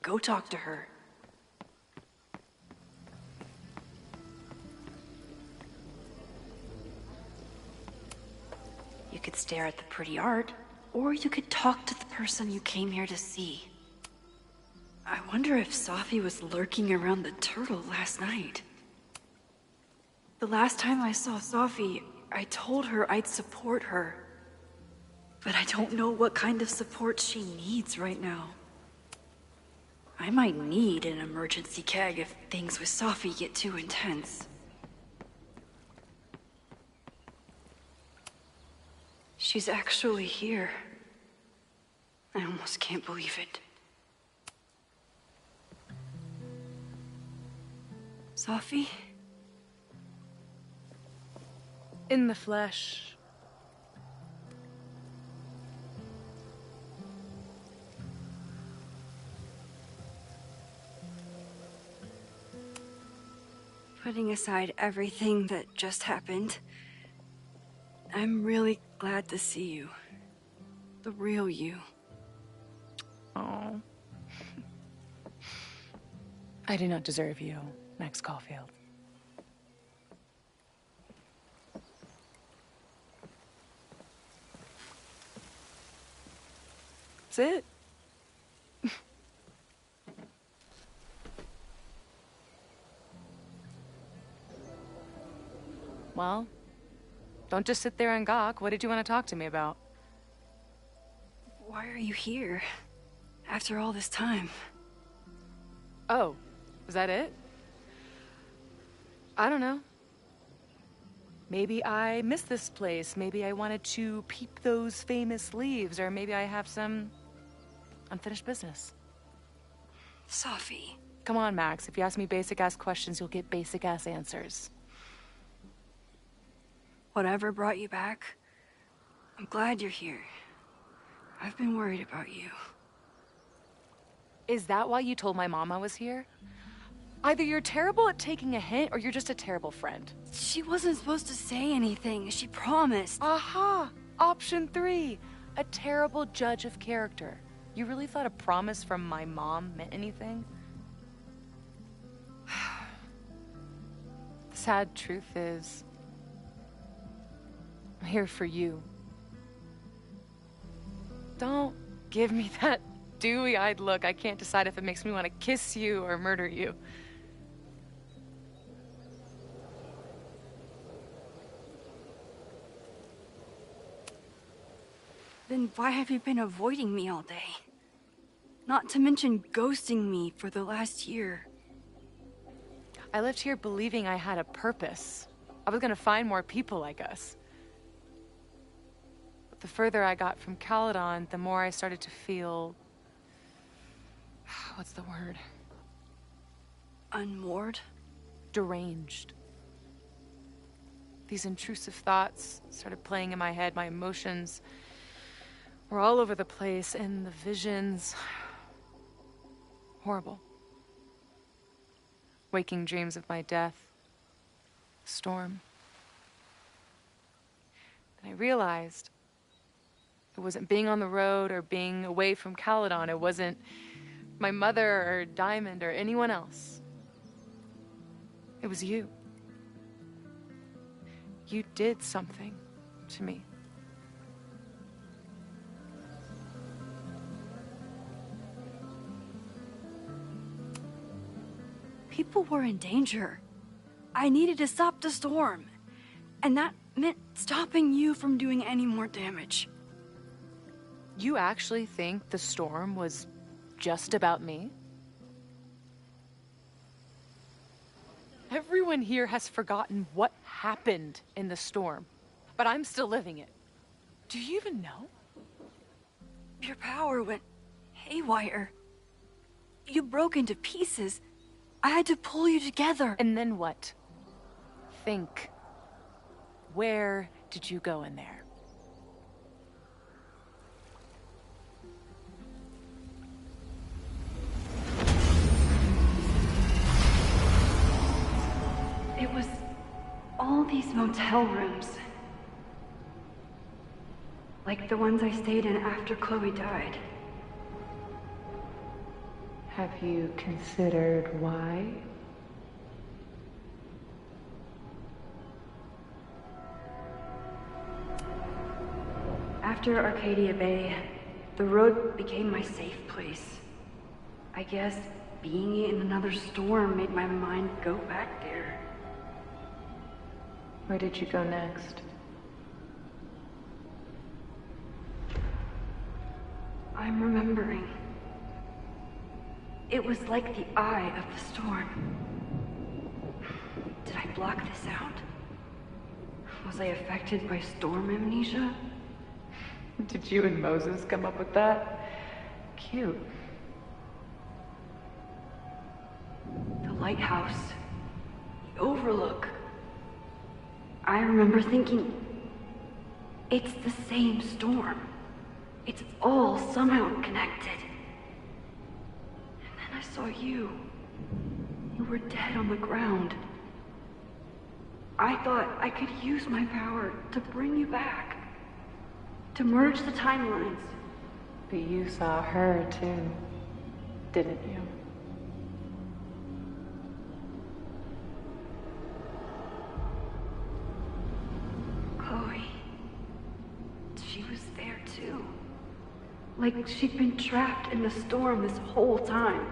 S1: Go talk to her. You could stare at the pretty art, or you could talk to the person you came here to see. I wonder if Safi was lurking around the turtle last night. The last time I saw Safi, I told her I'd support her. But I don't know what kind of support she needs right now. I might need an emergency keg if things with Safi get too intense. She's actually here. I almost can't believe it. Safi?
S6: In the flesh.
S1: Putting aside everything that just happened, I'm really glad to see you. The real you.
S6: Oh. I do not deserve you, Max Caulfield. That's it. Well, don't just sit there and gawk. What did you want to talk to me about?
S1: Why are you here? After all this time?
S6: Oh, was that it? I don't know. Maybe I miss this place. Maybe I wanted to peep those famous leaves, or maybe I have some unfinished business.
S1: Safi.
S6: Come on, Max. If you ask me basic-ass questions, you'll get basic-ass answers.
S1: Whatever brought you back, I'm glad you're here. I've been worried about you.
S6: Is that why you told my mom I was here? Either you're terrible at taking a hint, or you're just a terrible friend.
S1: She wasn't supposed to say anything. She promised.
S6: Aha! Option 3. A terrible judge of character. You really thought a promise from my mom meant anything? The sad truth is, I'm here for you. Don't give me that dewy-eyed look. I can't decide if it makes me want to kiss you or murder you.
S1: Then why have you been avoiding me all day? Not to mention ghosting me for the last year.
S6: I left here believing I had a purpose. I was gonna find more people like us. But the further I got from Caledon, the more I started to feel... what's the word?
S1: Unmoored?
S6: Deranged. These intrusive thoughts started playing in my head. My emotions were all over the place, and the visions... horrible. Waking dreams of my death. Storm. And I realized it wasn't being on the road or being away from Caledon. It wasn't my mother or Diamond or anyone else. It was you. You did something to me.
S1: People were in danger. I needed to stop the storm. And that meant stopping you from doing any more damage.
S6: You actually think the storm was just about me? Everyone here has forgotten what happened in the storm, but I'm still living it. Do you even know?
S1: Your power went haywire. You broke into pieces. I had to pull you together.
S6: And then what? Think. Where did you go in there?
S1: It was all these motel rooms. Like the ones I stayed in after Chloe died.
S13: Have you considered why?
S1: After Arcadia Bay, the road became my safe place. I guess being in another storm made my mind go back there.
S13: Where did you go next?
S1: I'm remembering. It was like the eye of the storm. Did I block this out? Was I affected by storm amnesia?
S13: Did you and Moses come up with that? Cute.
S1: The lighthouse. The overlook. I remember thinking, it's the same storm. It's all somehow connected. And then I saw you. You were dead on the ground. I thought I could use my power to bring you back. To merge the timelines.
S13: But you saw her too, didn't you?
S1: Chloe. She was there too. Like she'd been trapped in the storm this whole time.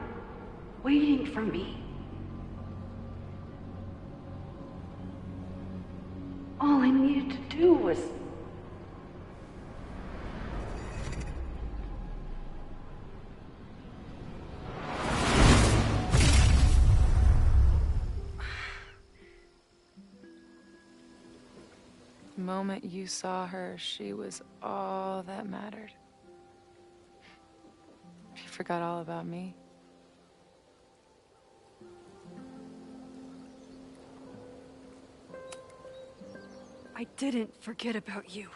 S1: Waiting for me. All I needed to do was...
S6: The moment you saw her, she was all that mattered. You forgot all about me.
S1: I didn't forget about you.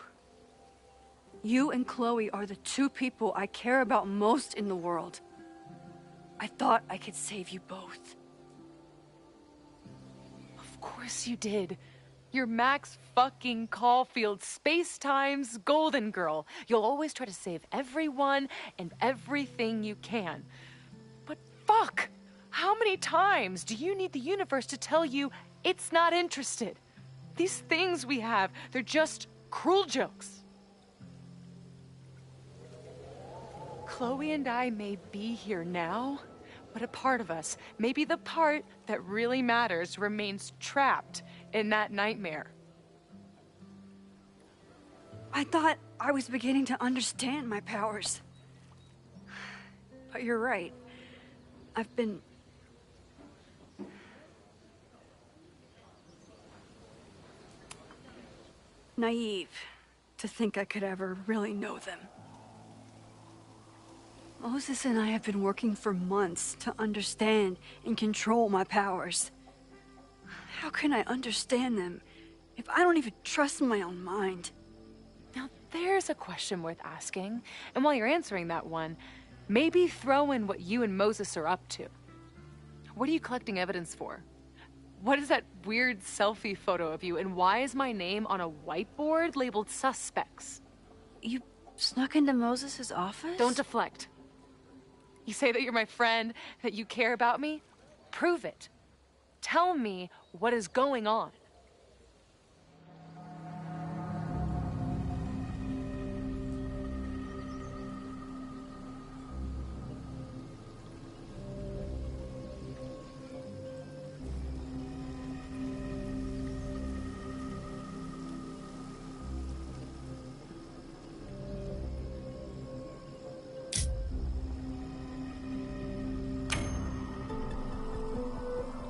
S1: You and Chloe are the two people I care about most in the world. I thought I could save you both.
S6: Of course you did. You're Max fucking Caulfield, Space-Time's golden girl. You'll always try to save everyone and everything you can. But fuck! How many times do you need the universe to tell you it's not interested? These things we have, they're just cruel jokes. Chloe and I may be here now, but a part of us, maybe the part that really matters, remains trapped in that nightmare.
S1: I thought I was beginning to understand my powers. But you're right. I've been... naive to think I could ever really know them. Moses and I have been working for months to understand and control my powers. How can I understand them if I don't even trust my own mind?
S6: Now, there's a question worth asking. And while you're answering that one, maybe throw in what you and Moses are up to. What are you collecting evidence for? What is that weird selfie photo of you? And why is my name on a whiteboard labeled suspects?
S1: You snuck into Moses' office?
S6: Don't deflect. You say that you're my friend, that you care about me? Prove it. Tell me what is going on.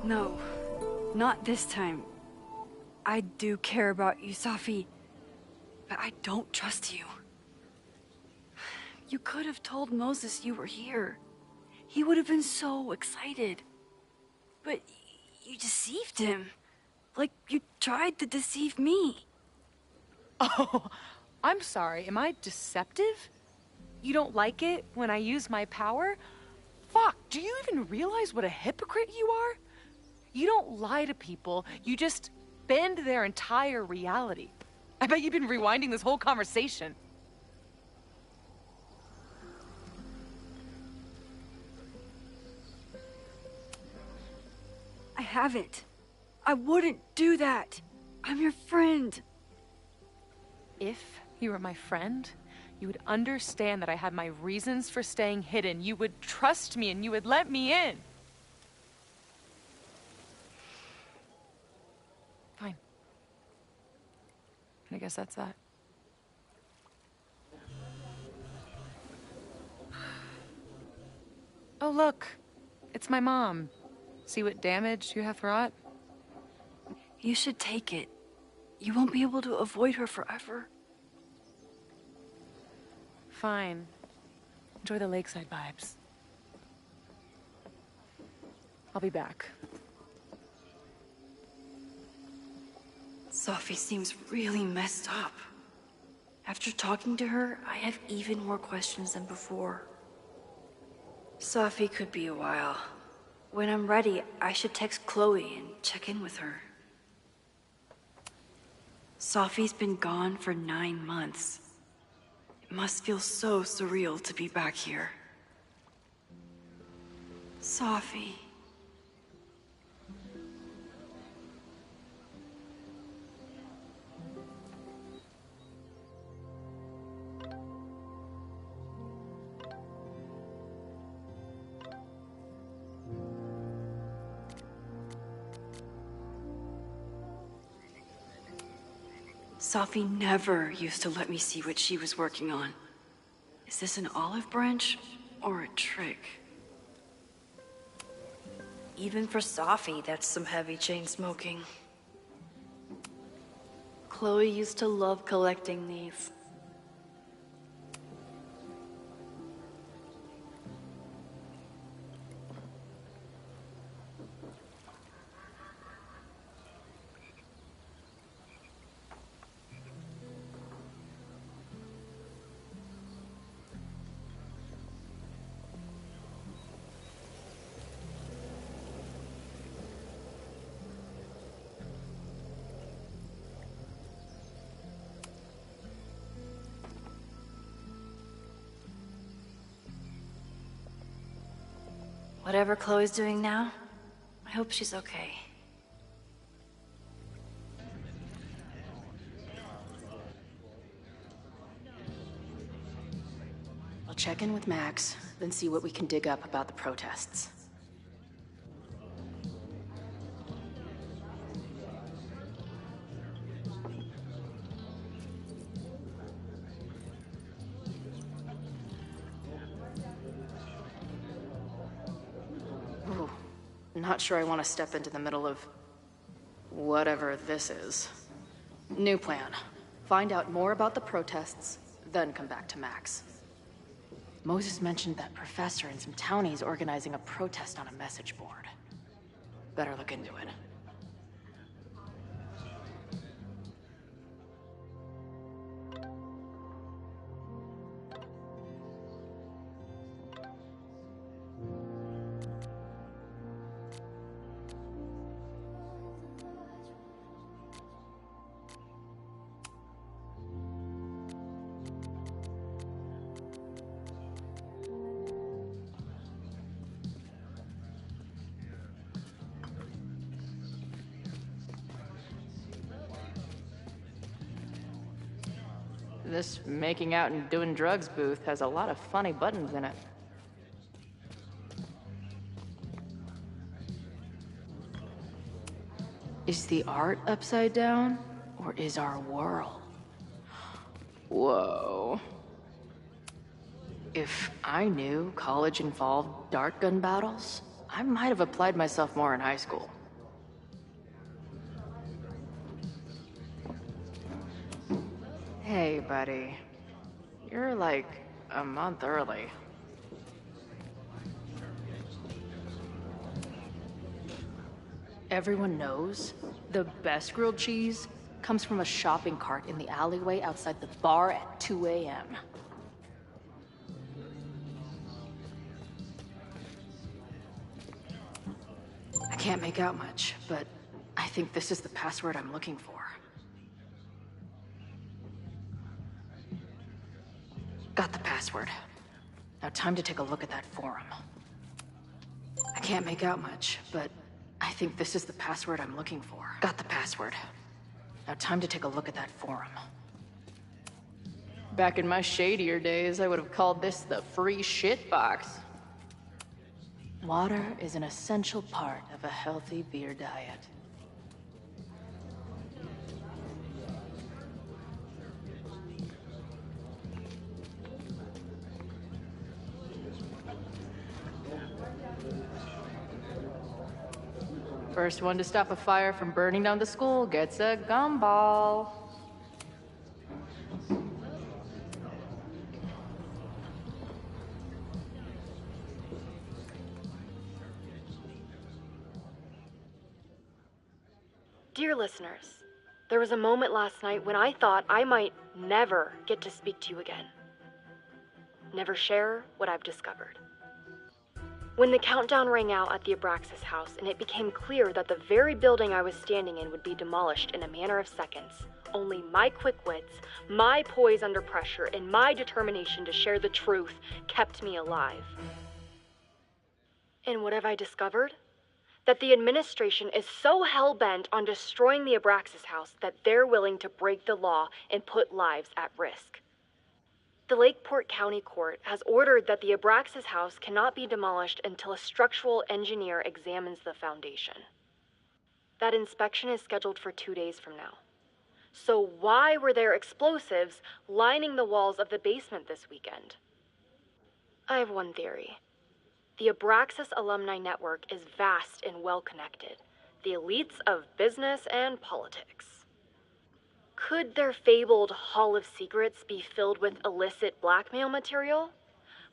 S1: No, not this time. I do care about you, Safi, but I don't trust you. You could have told Moses you were here. He would have been so excited. But you deceived him. Like you tried to deceive me.
S6: Oh, I'm sorry. Am I deceptive? You don't like it when I use my power? Fuck, do you even realize what a hypocrite you are? You don't lie to people, you just bend their entire reality. I bet you've been rewinding this whole conversation.
S1: have it. I wouldn't do that. I'm your friend.
S6: If you were my friend, you would understand that I had my reasons for staying hidden. You would trust me and you would let me in. Fine. I guess that's that. Oh, look. It's my mom. See what damage you have wrought?
S1: You should take it. You won't be able to avoid her forever.
S6: Fine. Enjoy the lakeside vibes. I'll be back.
S1: Sophie seems really messed up. After talking to her, I have even more questions than before. Sophie could be a while. When I'm ready, I should text Chloe and check in with her. Sophie's been gone for 9 months. It must feel so surreal to be back here. Sophie. Sophie never used to let me see what she was working on. Is this an olive branch or a trick? Even for Sophie, that's some heavy chain smoking. Chloe used to love collecting these. Whatever Chloe's doing now, I hope she's okay.
S15: I'll check in with Max, then see what we can dig up about the protests. Ooh, not sure I want to step into the middle of whatever this is. New plan. Find out more about the protests, then come back to Max. Moses mentioned that professor and some townies organizing a protest on a message board. Better look into it. This making out and doing drugs booth has a lot of funny buttons in it. Is the art upside down, or is our world? Whoa. If I knew college involved dart gun battles, I might have applied myself more in high school. Hey, buddy. You're like a month early. Everyone knows the best grilled cheese comes from a shopping cart in the alleyway outside the bar at 2 a.m. I can't make out much, but I think this is the password I'm looking for. Got the password. Now time to take a look at that forum. I can't make out much, but I think think this is the password I'm looking for. Got the password. Now time to take a look at that forum. Back in my shadier days, I would have called this the free shit box. Water is an essential part of a healthy beer diet. First one to stop a fire from burning down the school gets a gumball.
S16: Dear listeners, there was a moment last night when I thought I might never get to speak to you again. Never share what I've discovered. When the countdown rang out at the Abraxas house and it became clear that the very building I was standing in would be demolished in a matter of seconds, only my quick wits, my poise under pressure, and my determination to share the truth kept me alive. And what have I discovered? That the administration is so hell-bent on destroying the Abraxas house that they're willing to break the law and put lives at risk. The Lakeport County Court has ordered that the Abraxas house cannot be demolished until a structural engineer examines the foundation. That inspection is scheduled for 2 days from now. So why were there explosives lining the walls of the basement this weekend? I have one theory. The Abraxas alumni network is vast and well-connected, the elites of business and politics. Could their fabled Hall of Secrets be filled with illicit blackmail material?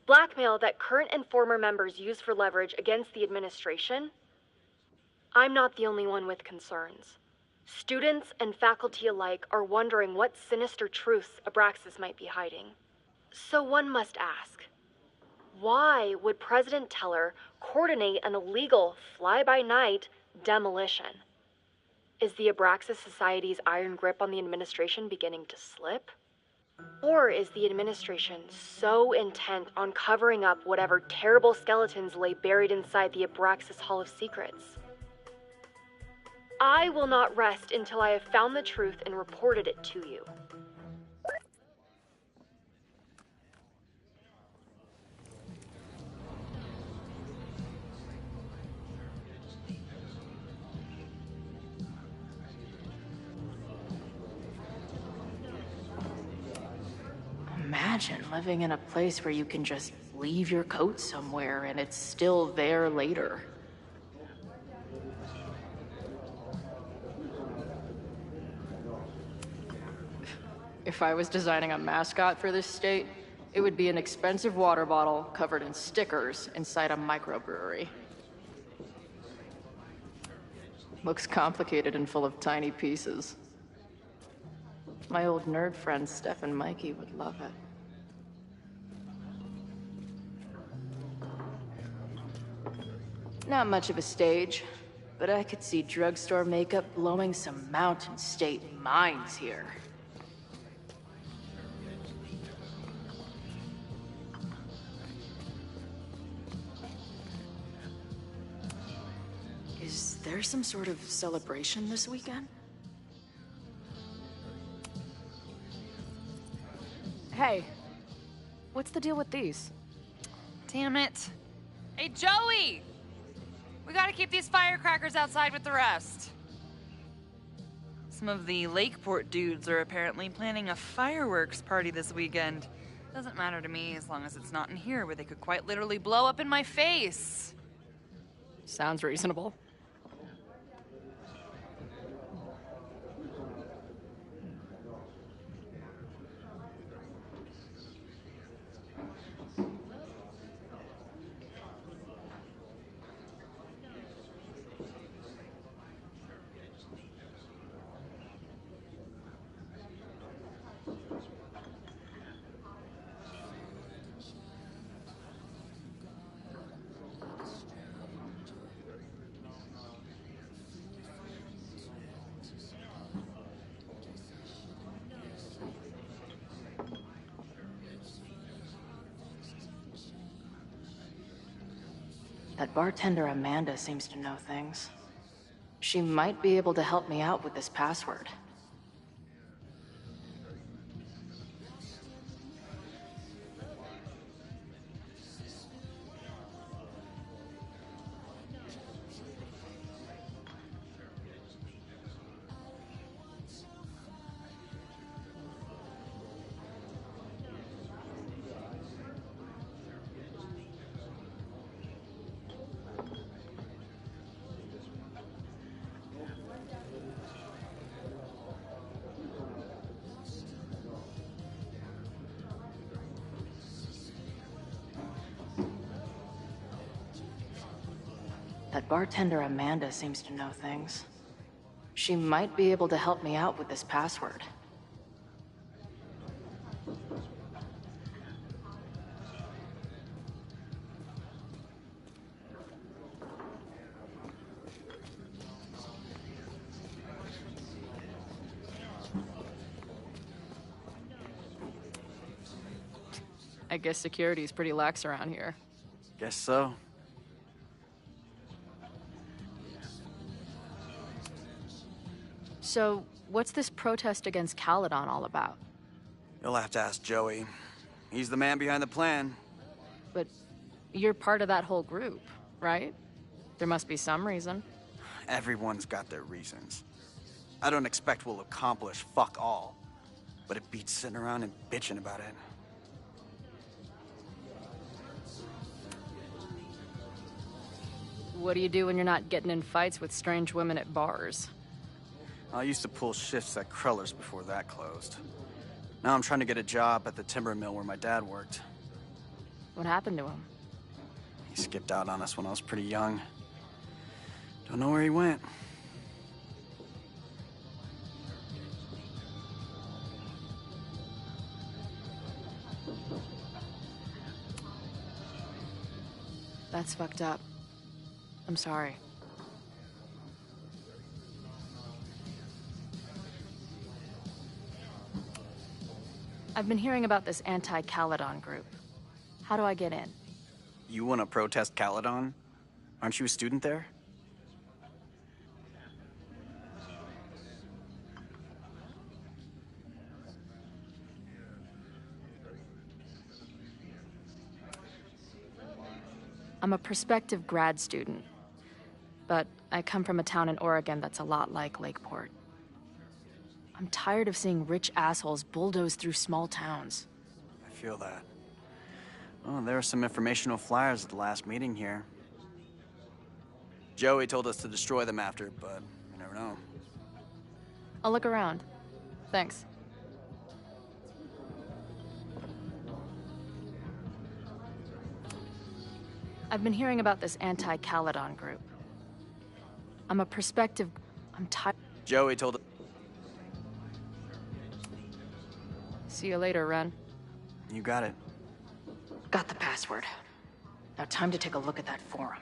S16: Blackmail that current and former members use for leverage against the administration? I'm not the only one with concerns. Students and faculty alike are wondering what sinister truths Abraxas might be hiding. So one must ask, why would President Teller coordinate an illegal fly-by-night demolition? Is the Abraxas Society's iron grip on the administration beginning to slip? Or is the administration so intent on covering up whatever terrible skeletons lay buried inside the Abraxas Hall of Secrets? I will not rest until I have found the truth and reported it to you.
S15: Imagine living in a place where you can just leave your coat somewhere and it's still there later. If I was designing a mascot for this state, it would be an expensive water bottle covered in stickers inside a microbrewery. Looks complicated and full of tiny pieces. My old nerd friends Steph and Mikey would love it. Not much of a stage, but I could see drugstore makeup blowing some Mountain State minds here. Is there some sort of celebration this weekend?
S6: Hey, what's the deal with these?
S17: Damn it. Hey, Joey! We gotta keep these firecrackers outside with the rest. Some of the Lakeport dudes are apparently planning a fireworks party this weekend. Doesn't matter to me as long as it's not in here where they could quite literally blow up in my face.
S15: Sounds reasonable. That bartender Amanda seems to know things. She might be able to help me out with this password. That bartender Amanda seems to know things. She might be able to help me out with this password.
S14: I guess security's pretty lax around here.
S18: Guess so.
S14: So, what's this protest against Caledon all about?
S18: You'll have to ask Joey. He's the man behind the plan.
S14: But you're part of that whole group, right? There must be some reason.
S18: Everyone's got their reasons. I don't expect we'll accomplish fuck all, but it beats sitting around and bitching about it.
S14: What do you do when you're not getting in fights with strange women at bars?
S18: I used to pull shifts at Cruller's before that closed. Now I'm trying to get a job at the timber mill where my dad worked.
S14: What happened to him?
S18: He skipped out on us when I was pretty young. Don't know where he went.
S14: That's fucked up. I'm sorry. I've been hearing about this anti-Caledon group. How do I get in?
S18: You want to protest Caledon? Aren't you a student there?
S14: I'm a prospective grad student, but I come from a town in Oregon that's a lot like Lakeport. I'm tired of seeing rich assholes bulldoze through small towns.
S18: I feel that. Oh, there were some informational flyers at the last meeting here. Joey told us to destroy them after, but you never know.
S14: I'll look around. Thanks. I've been hearing about this anti-Caledon group. I'm a prospective... I'm tired...
S18: Joey told us...
S14: See you later, Ren.
S18: You got it.
S15: Got the password. Now time to take a look at that forum.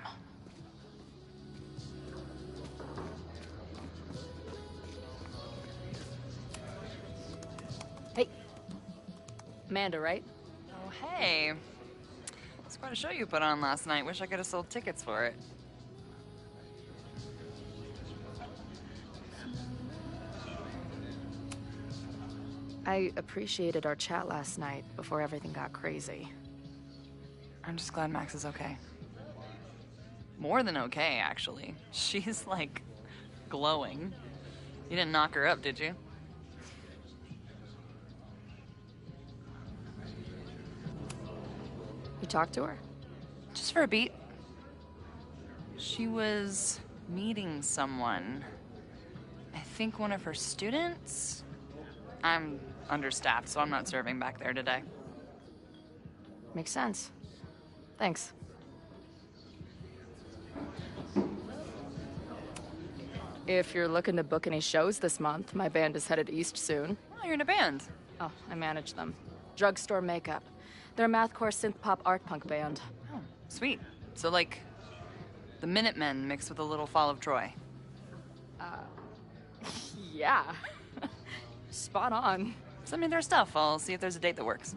S14: Hey. Amanda, right?
S17: Oh, hey. It's quite a show you put on last night. Wish I could have sold tickets for it.
S14: I appreciated our chat last night before everything got crazy.
S17: I'm just glad Max is okay. More than okay, actually. She's, like, glowing. You didn't knock her up, did you?
S14: You talked to her?
S17: Just for a beat. She was meeting someone. I think one of her students? I'm understaffed, so I'm not serving back there today.
S14: Makes sense. Thanks. If you're looking to book any shows this month, my band is headed east soon.
S17: Oh, you're in a band?
S14: Oh, I manage them. Drugstore Makeup. They're a mathcore synth-pop art punk band.
S17: Oh, sweet. So, like, the Minutemen mixed with a little Fall of Troy.
S14: Yeah. Spot on.
S17: Send me their stuff. I'll see if there's a date that works.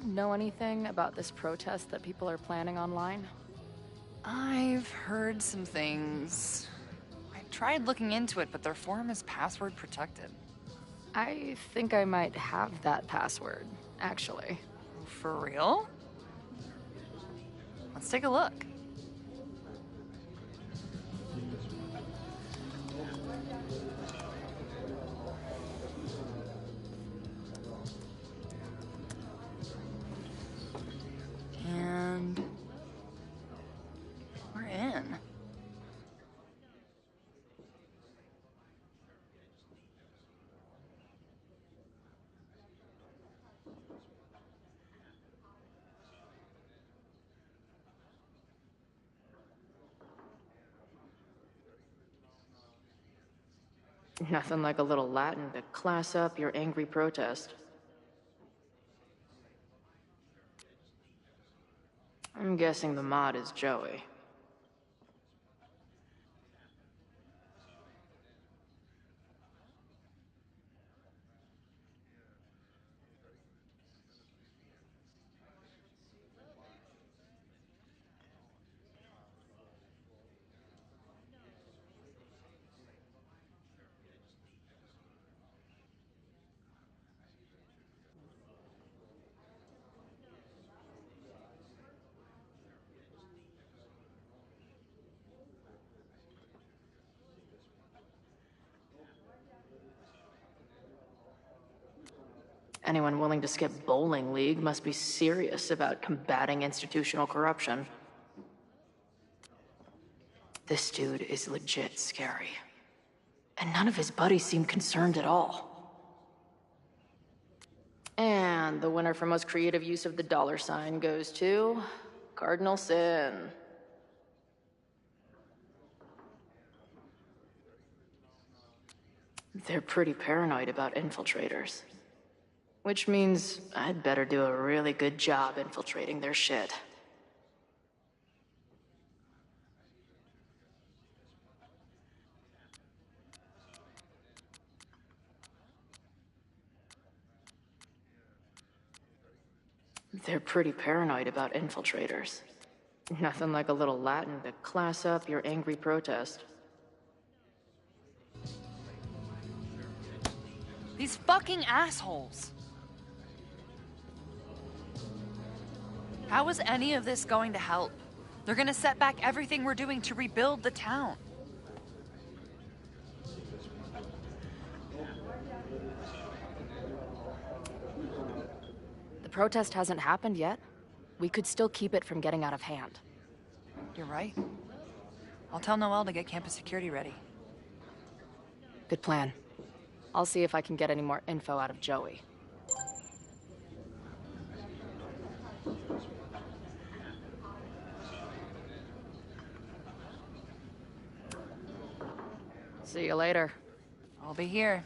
S14: know anything about this protest that people are planning online?
S17: I've heard some things. I tried looking into it, but their forum is password protected.
S14: I think I might have that password, actually.
S17: For real? Let's take a look. And we're in.
S15: Nothing like a little Latin to class up your angry protest. I'm guessing the mod is Joey. Anyone willing to skip bowling league must be serious about combating institutional corruption. This dude is legit scary. And none of his buddies seem concerned at all. And the winner for most creative use of the $ goes to Cardinal Sin. They're pretty paranoid about infiltrators. Which means I'd better do a really good job infiltrating their shit. They're pretty paranoid about infiltrators. Nothing like a little Latin to class up your angry protest.
S17: These fucking assholes! How is any of this going to help? They're gonna set back everything we're doing to rebuild the town.
S14: The protest hasn't happened yet. We could still keep it from getting out of hand.
S17: You're right. I'll tell Noelle to get campus security ready.
S14: Good plan. I'll see if I can get any more info out of Joey. See you later.
S17: I'll be here.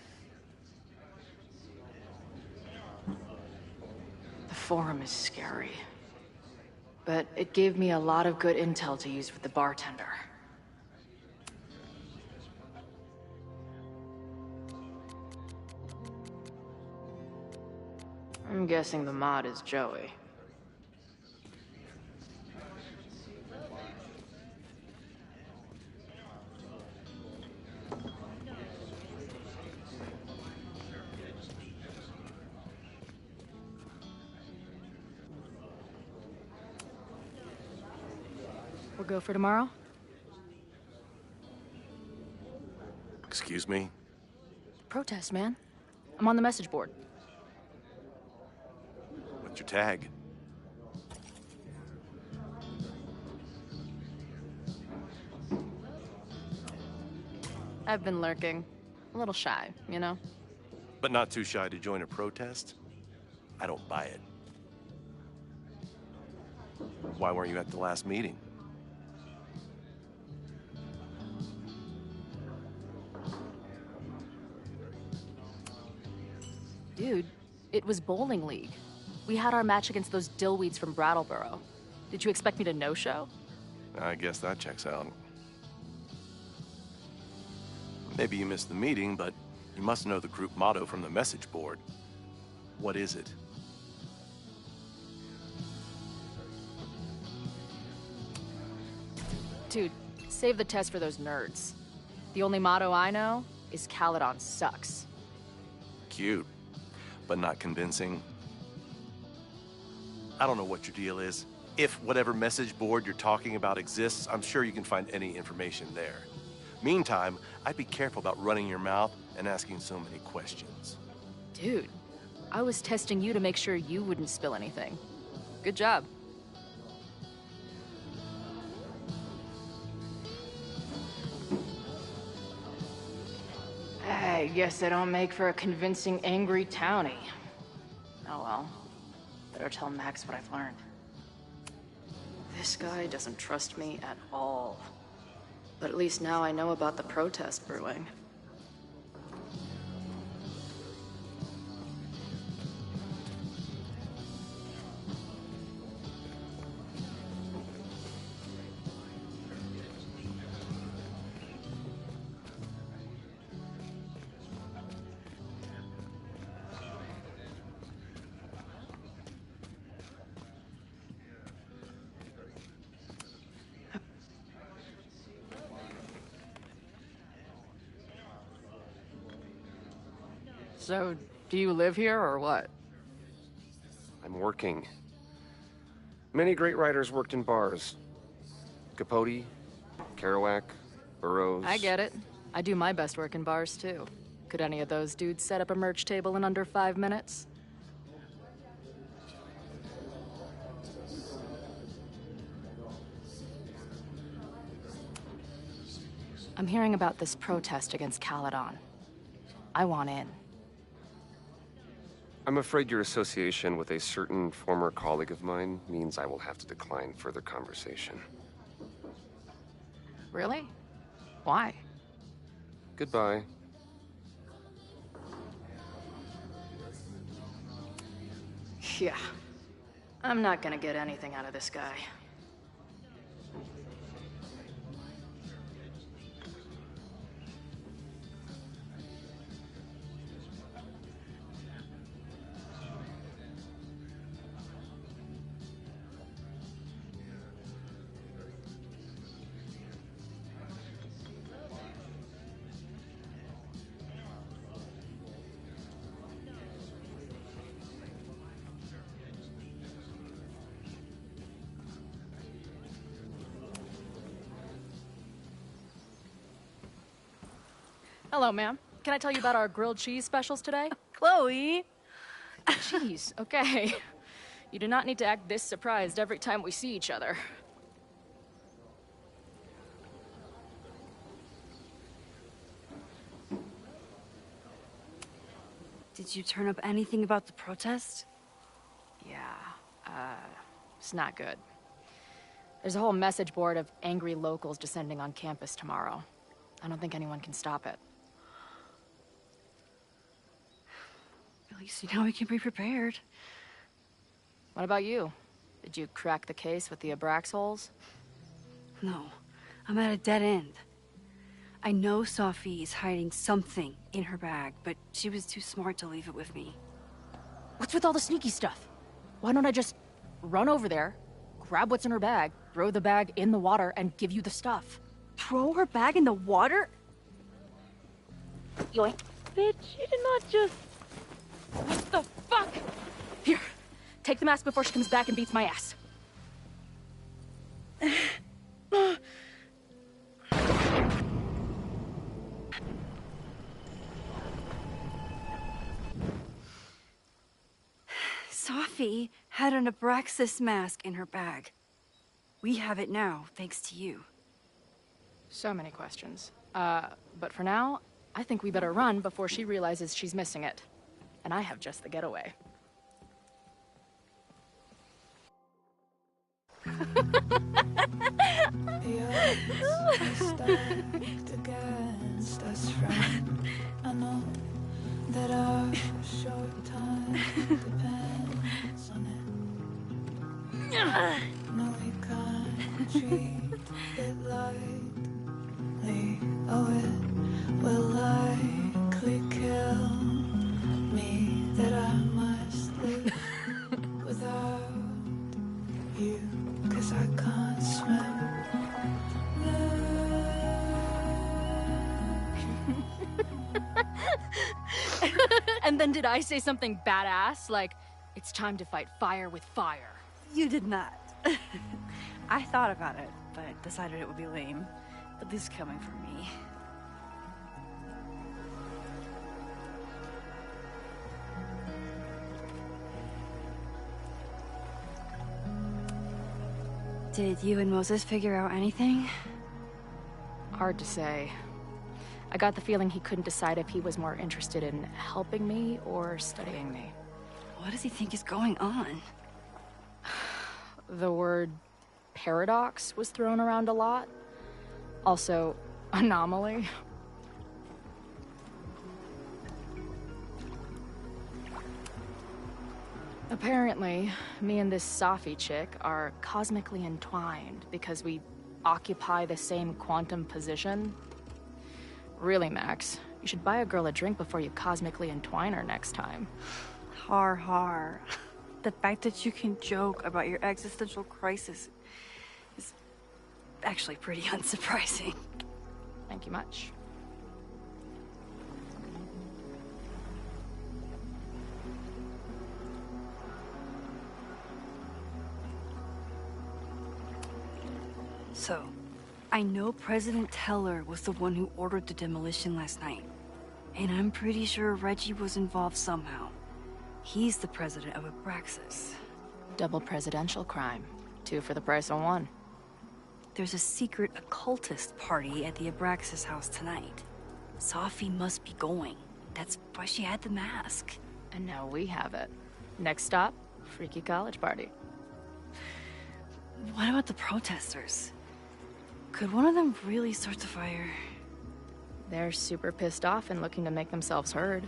S15: The forum is scary. But it gave me a lot of good intel to use with the bartender. I'm guessing the mod is Joey.
S14: We'll go for tomorrow?
S2: Excuse me?
S14: Protest, man. I'm on the message board.
S2: What's your tag?
S14: I've been lurking. A little shy, you know?
S2: But not too shy to join a protest? I don't buy it. Why weren't you at the last meeting?
S14: Dude, it was bowling league. We had our match against those dillweeds from Brattleboro. Did you expect me to no-show?
S2: I guess that checks out. Maybe you missed the meeting, but you must know the group motto from the message board. What is it?
S14: Dude, save the test for those nerds. The only motto I know is Caledon sucks.
S19: Cute, but not convincing. I don't know what your deal is. If whatever message board you're talking about exists, I'm sure you can find any information there. Meantime, I'd be careful about running your mouth and asking so many questions.
S14: Dude, I was testing you to make sure you wouldn't spill anything. Good job.
S15: I guess I don't make for a convincing angry townie. Oh well. Better tell Max what I've learned. This guy doesn't trust me at all. But at least now I know about the protest brewing.
S6: So, do you live here or what?
S20: I'm working. Many great writers worked in bars. Capote, Kerouac, Burroughs.
S14: I get it. I do my best work in bars, too. Could any of those dudes set up a merch table in under 5 minutes? I'm hearing about this protest against Caledon. I want in.
S20: I'm afraid your association with a certain former colleague of mine means I will have to decline further conversation.
S14: Really? Why?
S20: Goodbye.
S15: Yeah. I'm not gonna get anything out of this guy.
S14: Hello, ma'am. Can I tell you about our grilled cheese specials today?
S1: Chloe!
S14: Jeez, okay. You do not need to act this surprised every time we see each other.
S1: Did you turn up anything about the protest?
S14: Yeah, it's not good. There's a whole message board of angry locals descending on campus tomorrow. I don't think anyone can stop it.
S1: At least now we can be prepared.
S14: What about you? Did you crack the case with the Abrax holes?
S1: No, I'm at a dead end. I know Sophie is hiding something in her bag, but she was too smart to leave it with me.
S14: What's with all the sneaky stuff? Why don't I just run over there, grab what's in her bag, throw the bag in the water, and give you the stuff?
S1: Throw her bag in the water?
S14: Yoink.
S1: Bitch, you did not just...
S14: What the fuck? Here, take the mask before she comes back and beats my ass.
S1: Sophie had an Abraxas mask in her bag. We have it now, thanks to you.
S14: So many questions. But for now, I think we better run before she realizes she's missing it. And I have just the getaway.
S21: I know that our short time depends on it. No, we can't treat it lightly. Oh, it will likely kill me that I must live without you, 'cause I can't swim.
S14: And then did I say something badass? Like, it's time to fight fire with fire.
S1: You did not. I thought about it, but decided it would be lame. At least coming from me. Did you and Moses figure out anything?
S14: Hard to say. I got the feeling he couldn't decide if he was more interested in helping me or studying me.
S1: What does he think is going on?
S14: The word paradox was thrown around a lot. Also, anomaly. Apparently, me and this Safi chick are cosmically entwined because we occupy the same quantum position. Really, Max, you should buy a girl a drink before you cosmically entwine her next time.
S1: Har har. The fact that you can joke about your existential crisis is actually pretty unsurprising.
S14: Thank you much.
S1: So, I know President Teller was the one who ordered the demolition last night. And I'm pretty sure Reggie was involved somehow. He's the president of Abraxas.
S14: Double presidential crime. 2 for the price of 1.
S1: There's a secret occultist party at the Abraxas house tonight. Safi must be going. That's why she had the mask.
S14: And now we have it. Next stop, freaky college party.
S1: What about the protesters? Could one of them really start the fire?
S14: They're super pissed off and looking to make themselves heard.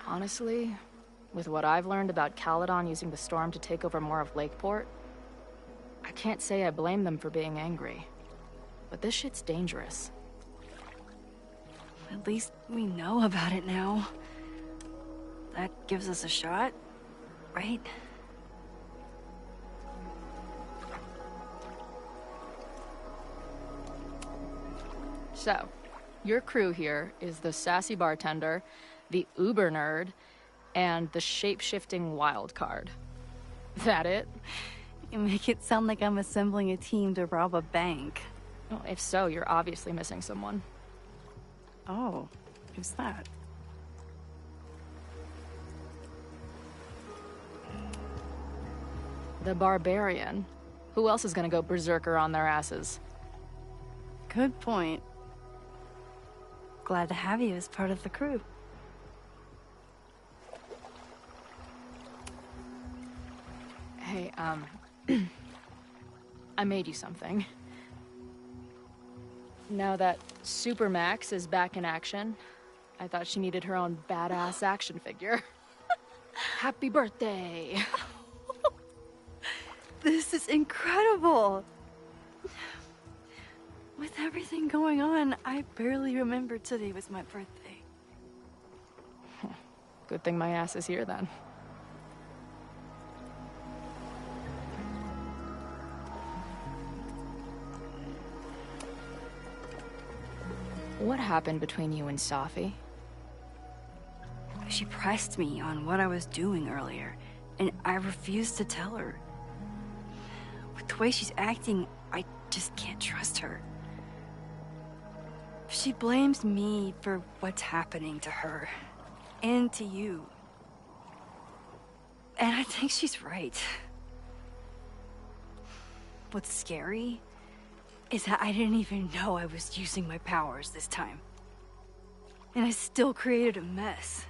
S14: Honestly, with what I've learned about Caledon using the storm to take over more of Lakeport, I can't say I blame them for being angry. But this shit's dangerous.
S1: At least we know about it now. That gives us a shot, right?
S14: So, your crew here is the sassy bartender, the uber nerd, and the shape-shifting wild card. That it?
S1: You make it sound like I'm assembling a team to rob a bank.
S14: Well, if so, you're obviously missing someone.
S1: Oh, who's that?
S14: The barbarian. Who else is gonna go berserker on their asses?
S1: Good point. Glad to have you as part of the crew.
S14: Hey, I made you something. Now that Super Max is back in action, I thought she needed her own badass action figure. Happy birthday!
S1: This is incredible! With everything going on, I barely remembered today was my birthday.
S14: Good thing my ass is here then. What happened between you and Safi?
S1: She pressed me on what I was doing earlier, and I refused to tell her. With the way she's acting, I just can't trust her. She blames me for what's happening to her, and to you. And I think she's right. What's scary is that I didn't even know I was using my powers this time. And I still created a mess.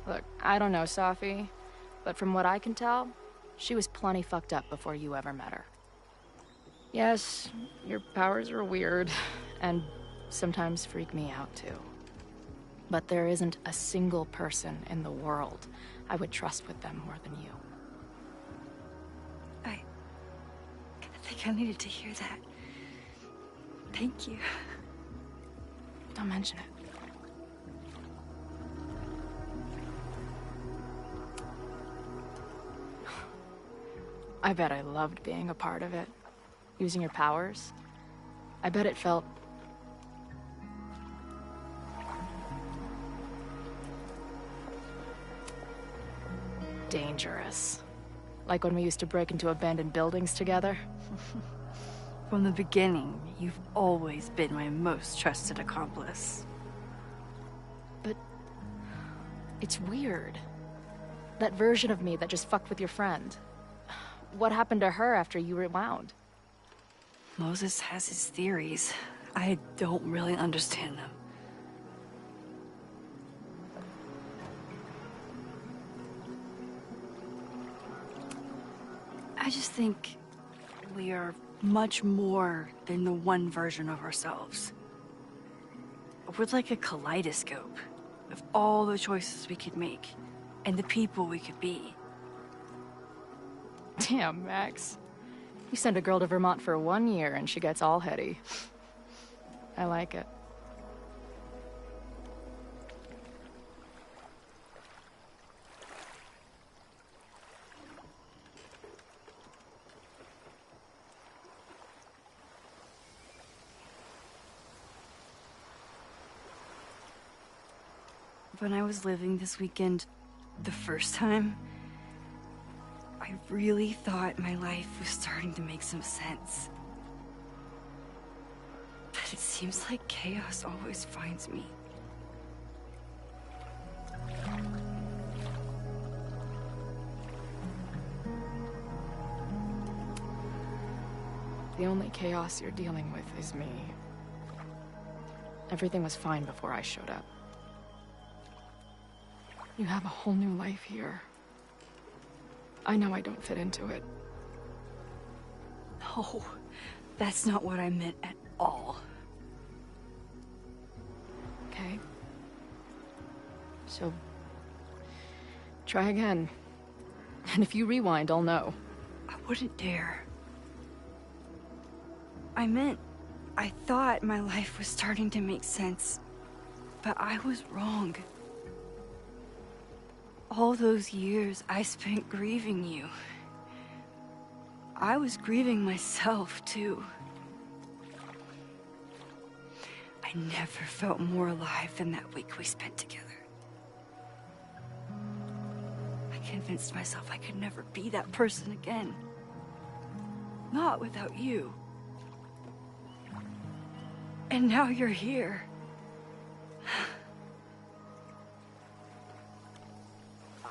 S14: Look, I don't know Safi, but from what I can tell, she was plenty fucked up before you ever met her. Yes, your powers are weird, and sometimes freak me out too. But there isn't a single person in the world I would trust with them more than you.
S1: I think I needed to hear that. Thank you.
S14: Don't mention it.
S9: I bet I loved being a part of it. Using your powers. I bet it felt... dangerous. Like when we used to break into abandoned buildings together.
S1: From the beginning, you've always been my most trusted accomplice.
S9: But... it's weird. That version of me that just fucked with your friend. What happened to her after you rewound?
S1: Moses has his theories. I don't really understand them. I just think we are much more than the one version of ourselves. We're like a kaleidoscope of all the choices we could make and the people we could be.
S9: Damn, Max. You send a girl to Vermont for 1 year and she gets all heady. I like it.
S1: When I was living this weekend, the first time, I really thought my life was starting to make some sense. But it seems like chaos always finds me.
S9: The only chaos you're dealing with is me. Everything was fine before I showed up. You have a whole new life here. I know I don't fit into it.
S1: No, that's not what I meant at all.
S9: Okay. So, try again. And if you rewind, I'll know.
S1: I wouldn't dare. I thought my life was starting to make sense, but I was wrong. All those years I spent grieving you. I was grieving myself, too. I never felt more alive than that week we spent together. I convinced myself I could never be that person again. Not without you. And now you're here.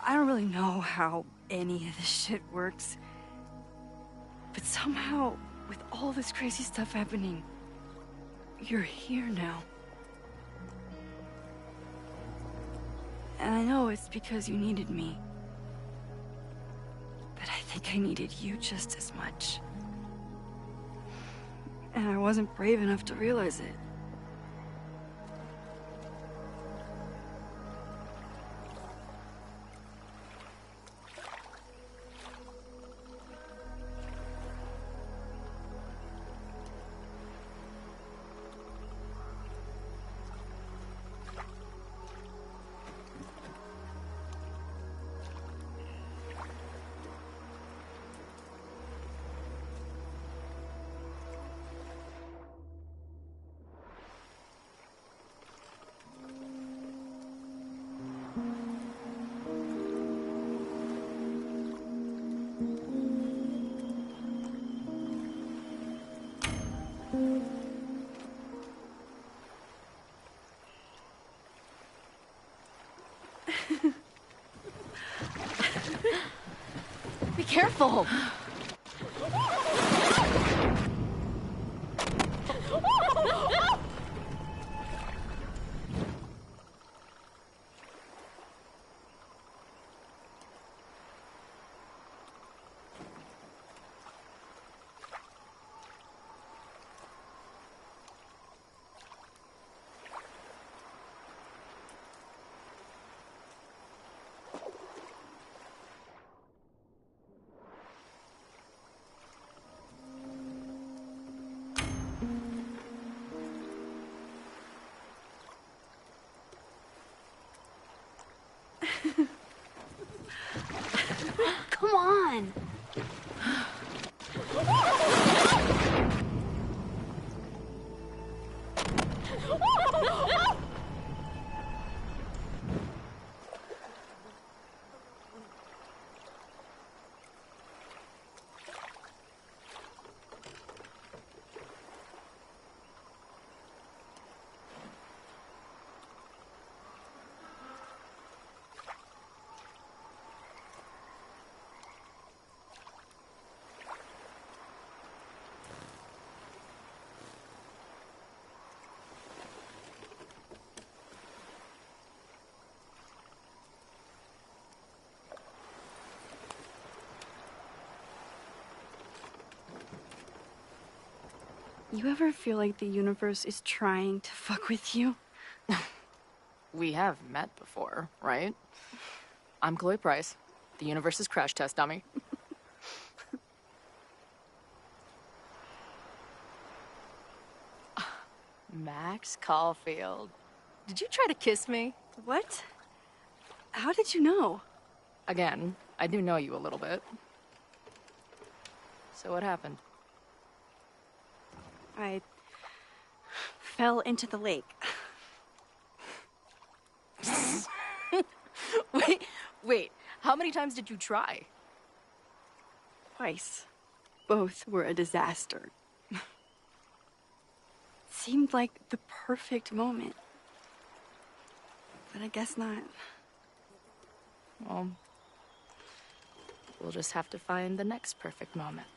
S1: I don't really know how any of this shit works. But somehow, with all this crazy stuff happening, you're here now. And I know it's because you needed me. But I think I needed you just as much. And I wasn't brave enough to realize it.
S9: Be careful!
S1: Come on! You ever feel like the universe is trying to fuck with you?
S3: We have met before, right? I'm Chloe Price, the universe's crash test dummy. Max Caulfield. Did you try to kiss me?
S1: What? How did you know?
S3: Again, I do know you a little bit. So what happened?
S1: I fell into the lake.
S3: Wait, how many times did you try?
S1: Twice. Both were a disaster. Seemed like the perfect moment. But I guess not.
S3: Well, we'll just have to find the next perfect moment,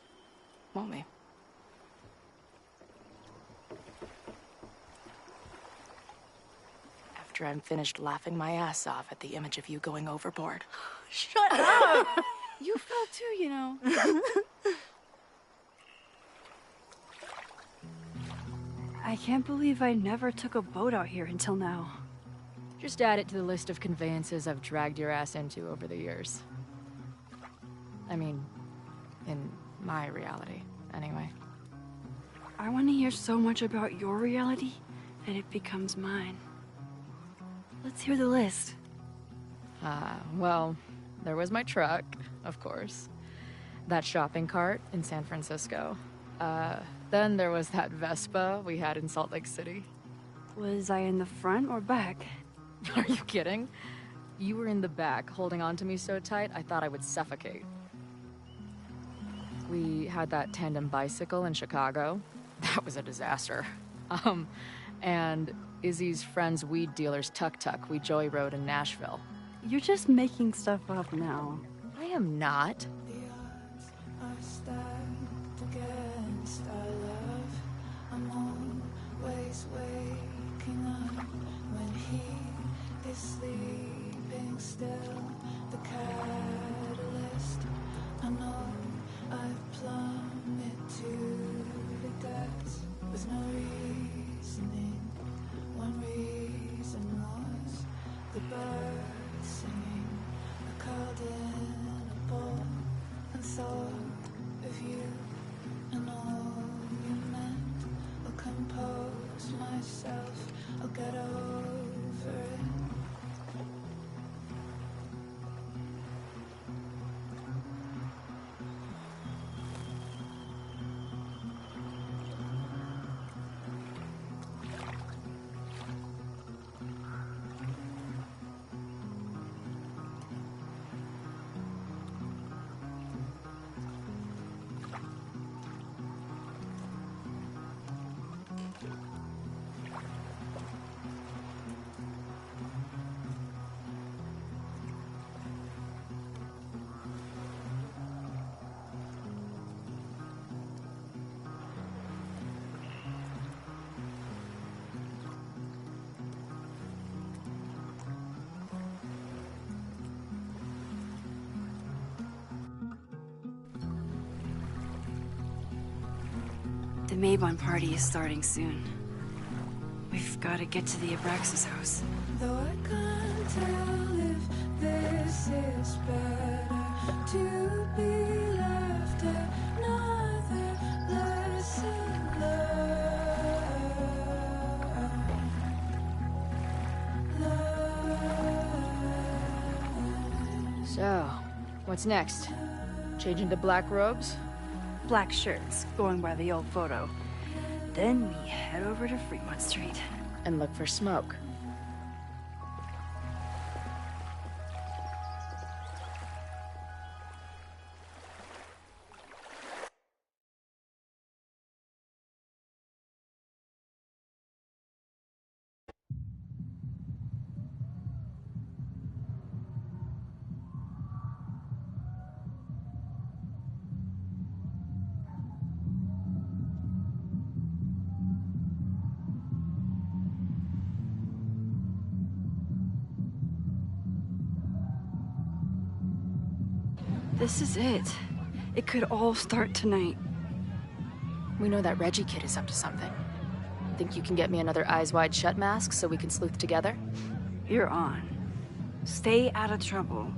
S3: won't we? After I'm finished laughing my ass off at the image of you going overboard.
S1: Shut up! You fell too, you know. I can't believe I never took a boat out here until now.
S14: Just add it to the list of conveyances I've dragged your ass into over the years. I mean, in my reality, anyway.
S1: I want to hear so much about your reality that it becomes mine. Let's hear the list.
S14: Well, there was my truck, of course. That shopping cart in San Francisco. Then there was that Vespa we had in Salt Lake City.
S1: Was I in the front or back?
S14: Are you kidding? You were in the back, holding on to me so tight, I thought I would suffocate. We had that tandem bicycle in Chicago. That was a disaster. And Izzy's friend's weed dealer's tuk-tuk we joyrode in Nashville.
S1: You're just making stuff up now.
S14: I am not.
S21: Are stacked against our love. I'm always waking up when he is sleeping still. The catalyst. I know I've plummeted to the depths with no reasoning. One reason was the birds singing. I curled in a ball and thought of you and all you meant. I'll compose myself, I'll get over it.
S1: The Maybon party is starting soon. We've got to get to the Abraxas house.
S21: Though I can't tell if this is better to be left another lesson learned.
S14: So, what's next? Change into black robes?
S1: Black shirts, going by the old photo. Then we head over to Fremont Street.
S14: And look for smoke.
S1: This is it. It could all start tonight.
S10: We know that Reggie kid is up to something. Think you can get me another Eyes Wide Shut mask so we can sleuth together?
S1: You're on. Stay out of trouble.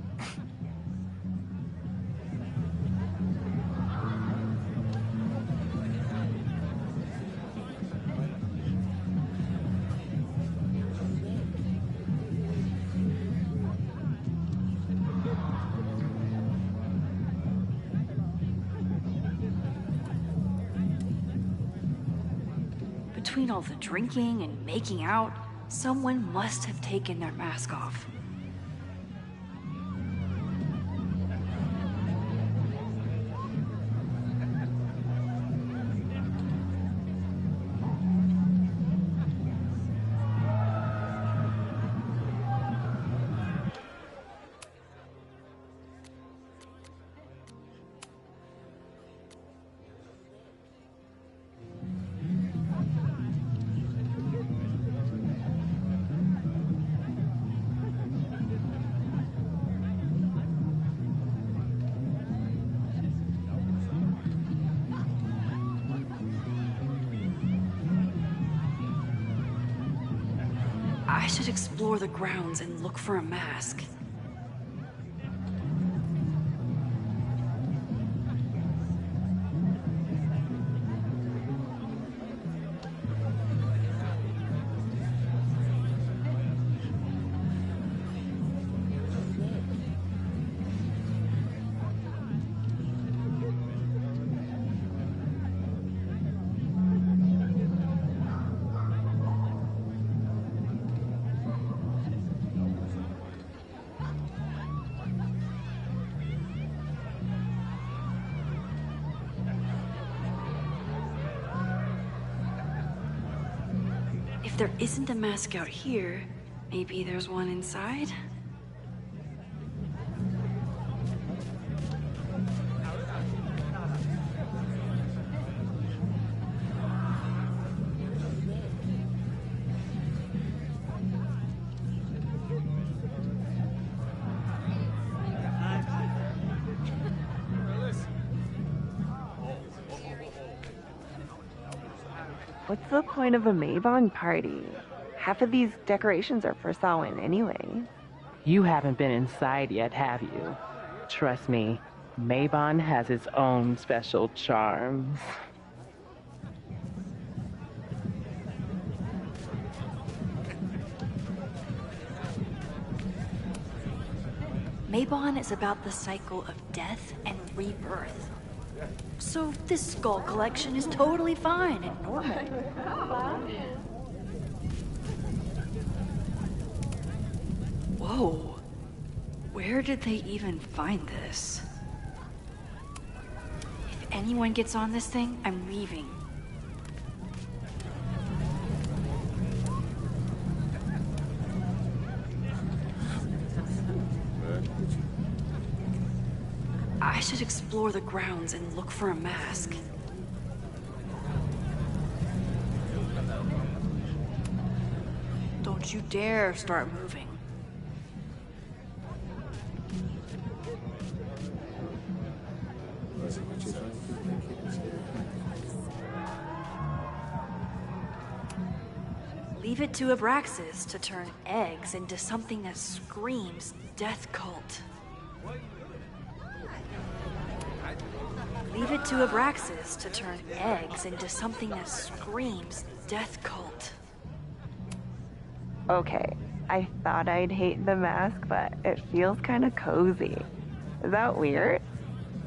S1: Between all the drinking and making out, someone must have taken their mask off. I should explore the grounds and look for a mask. If there isn't a mask out here, maybe there's one inside?
S7: What's the point of a Maybon party? Half of these decorations are for Samhain anyway.
S22: You haven't been inside yet, have you? Trust me, Maybon has its own special charms.
S1: Maybon is about the cycle of death and rebirth. So this skull collection is totally fine and normal. Whoa. Where did they even find this? If anyone gets on this thing, I'm leaving. I should explore the grounds and look for a mask. Don't you dare start moving. Leave it to Abraxas to turn eggs into something that screams death cult. Leave it to Abraxas to turn eggs into something that screams death cult.
S7: Okay, I thought I'd hate the mask, but it feels kind of cozy. Is that weird?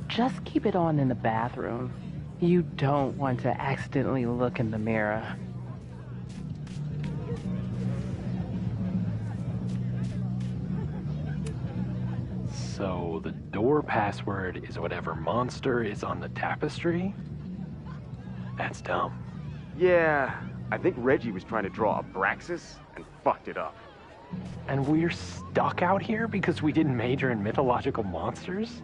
S22: Just keep it on in the bathroom. You don't want to accidentally look in the mirror.
S23: So the door password is whatever monster is on the tapestry? That's dumb.
S24: Yeah, I think Reggie was trying to draw Abraxas and fucked it up.
S23: And we're stuck out here because we didn't major in mythological monsters?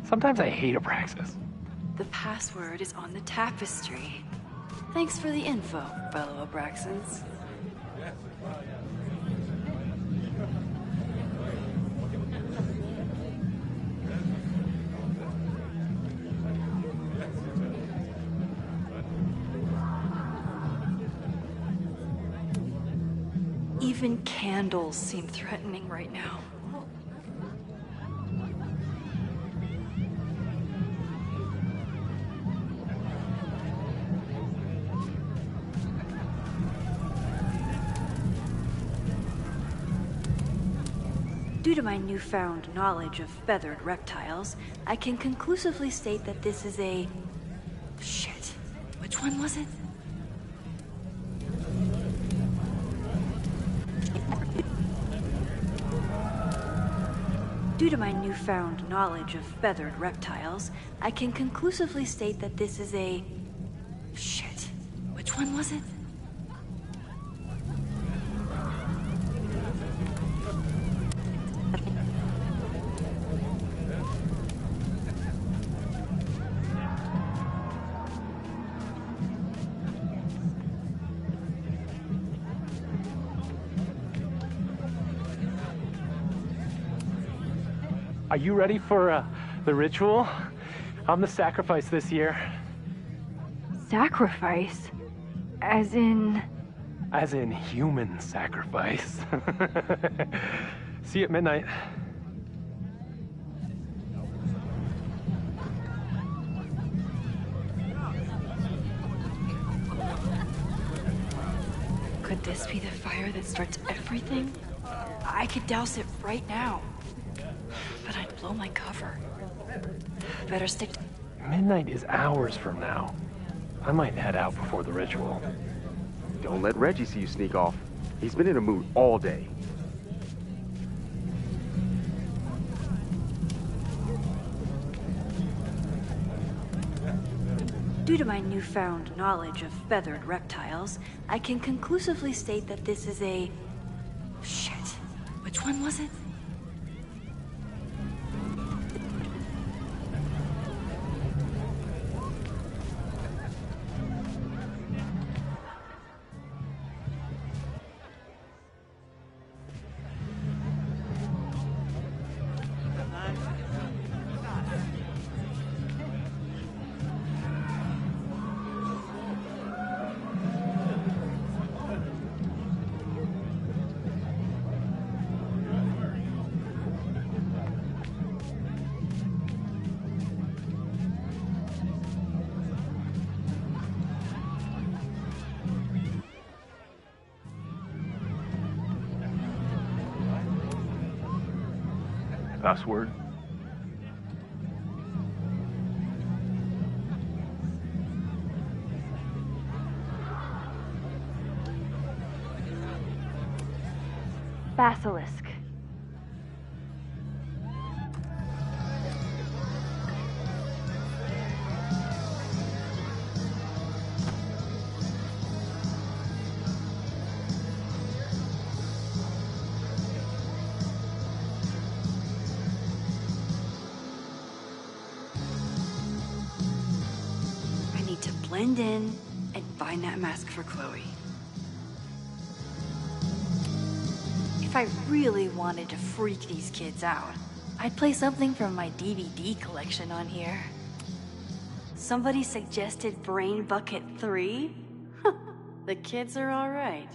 S23: Sometimes I hate Abraxas.
S1: The password is on the tapestry. Thanks for the info, fellow Abraxans. Even candles seem threatening right now. Due to my newfound knowledge of feathered reptiles, I can conclusively state that this is a... Shit. Which one was it? Due to my newfound knowledge of feathered reptiles, I can conclusively state that this is a... Shit. Which one was it?
S23: Are you ready for the ritual? I'm the sacrifice this year.
S1: Sacrifice? As in...
S23: As in human sacrifice. See you at midnight.
S1: Could this be the fire that starts everything? I could douse it right now. But I'd blow my cover. Better stick to...
S23: Midnight is hours from now. I might head out before the ritual.
S24: Don't let Reggie see you sneak off. He's been in a mood all day.
S1: Due to my newfound knowledge of feathered reptiles, I can conclusively state that this is a... Shit. Which one was it?
S23: Password?
S1: Basilisk. Blend in and find that mask for Chloe. If I really wanted to freak these kids out, I'd play something from my DVD collection on here. Somebody suggested Brain Bucket 3? The kids are all right.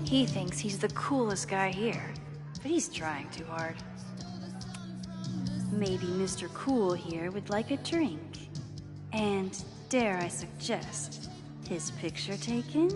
S1: He thinks he's the coolest guy here, but he's trying too hard. Maybe Mr. Cool here would like a drink. And dare I suggest, his picture taken?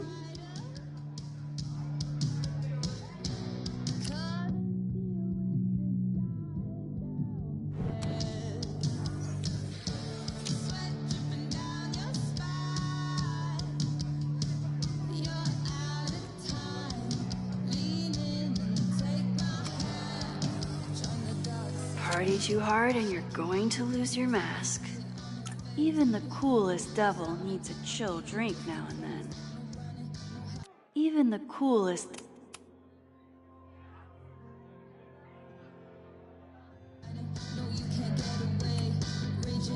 S1: Party too hard and you're going to lose your mask. Even the coolest devil needs a chill drink now and then. Even the coolest...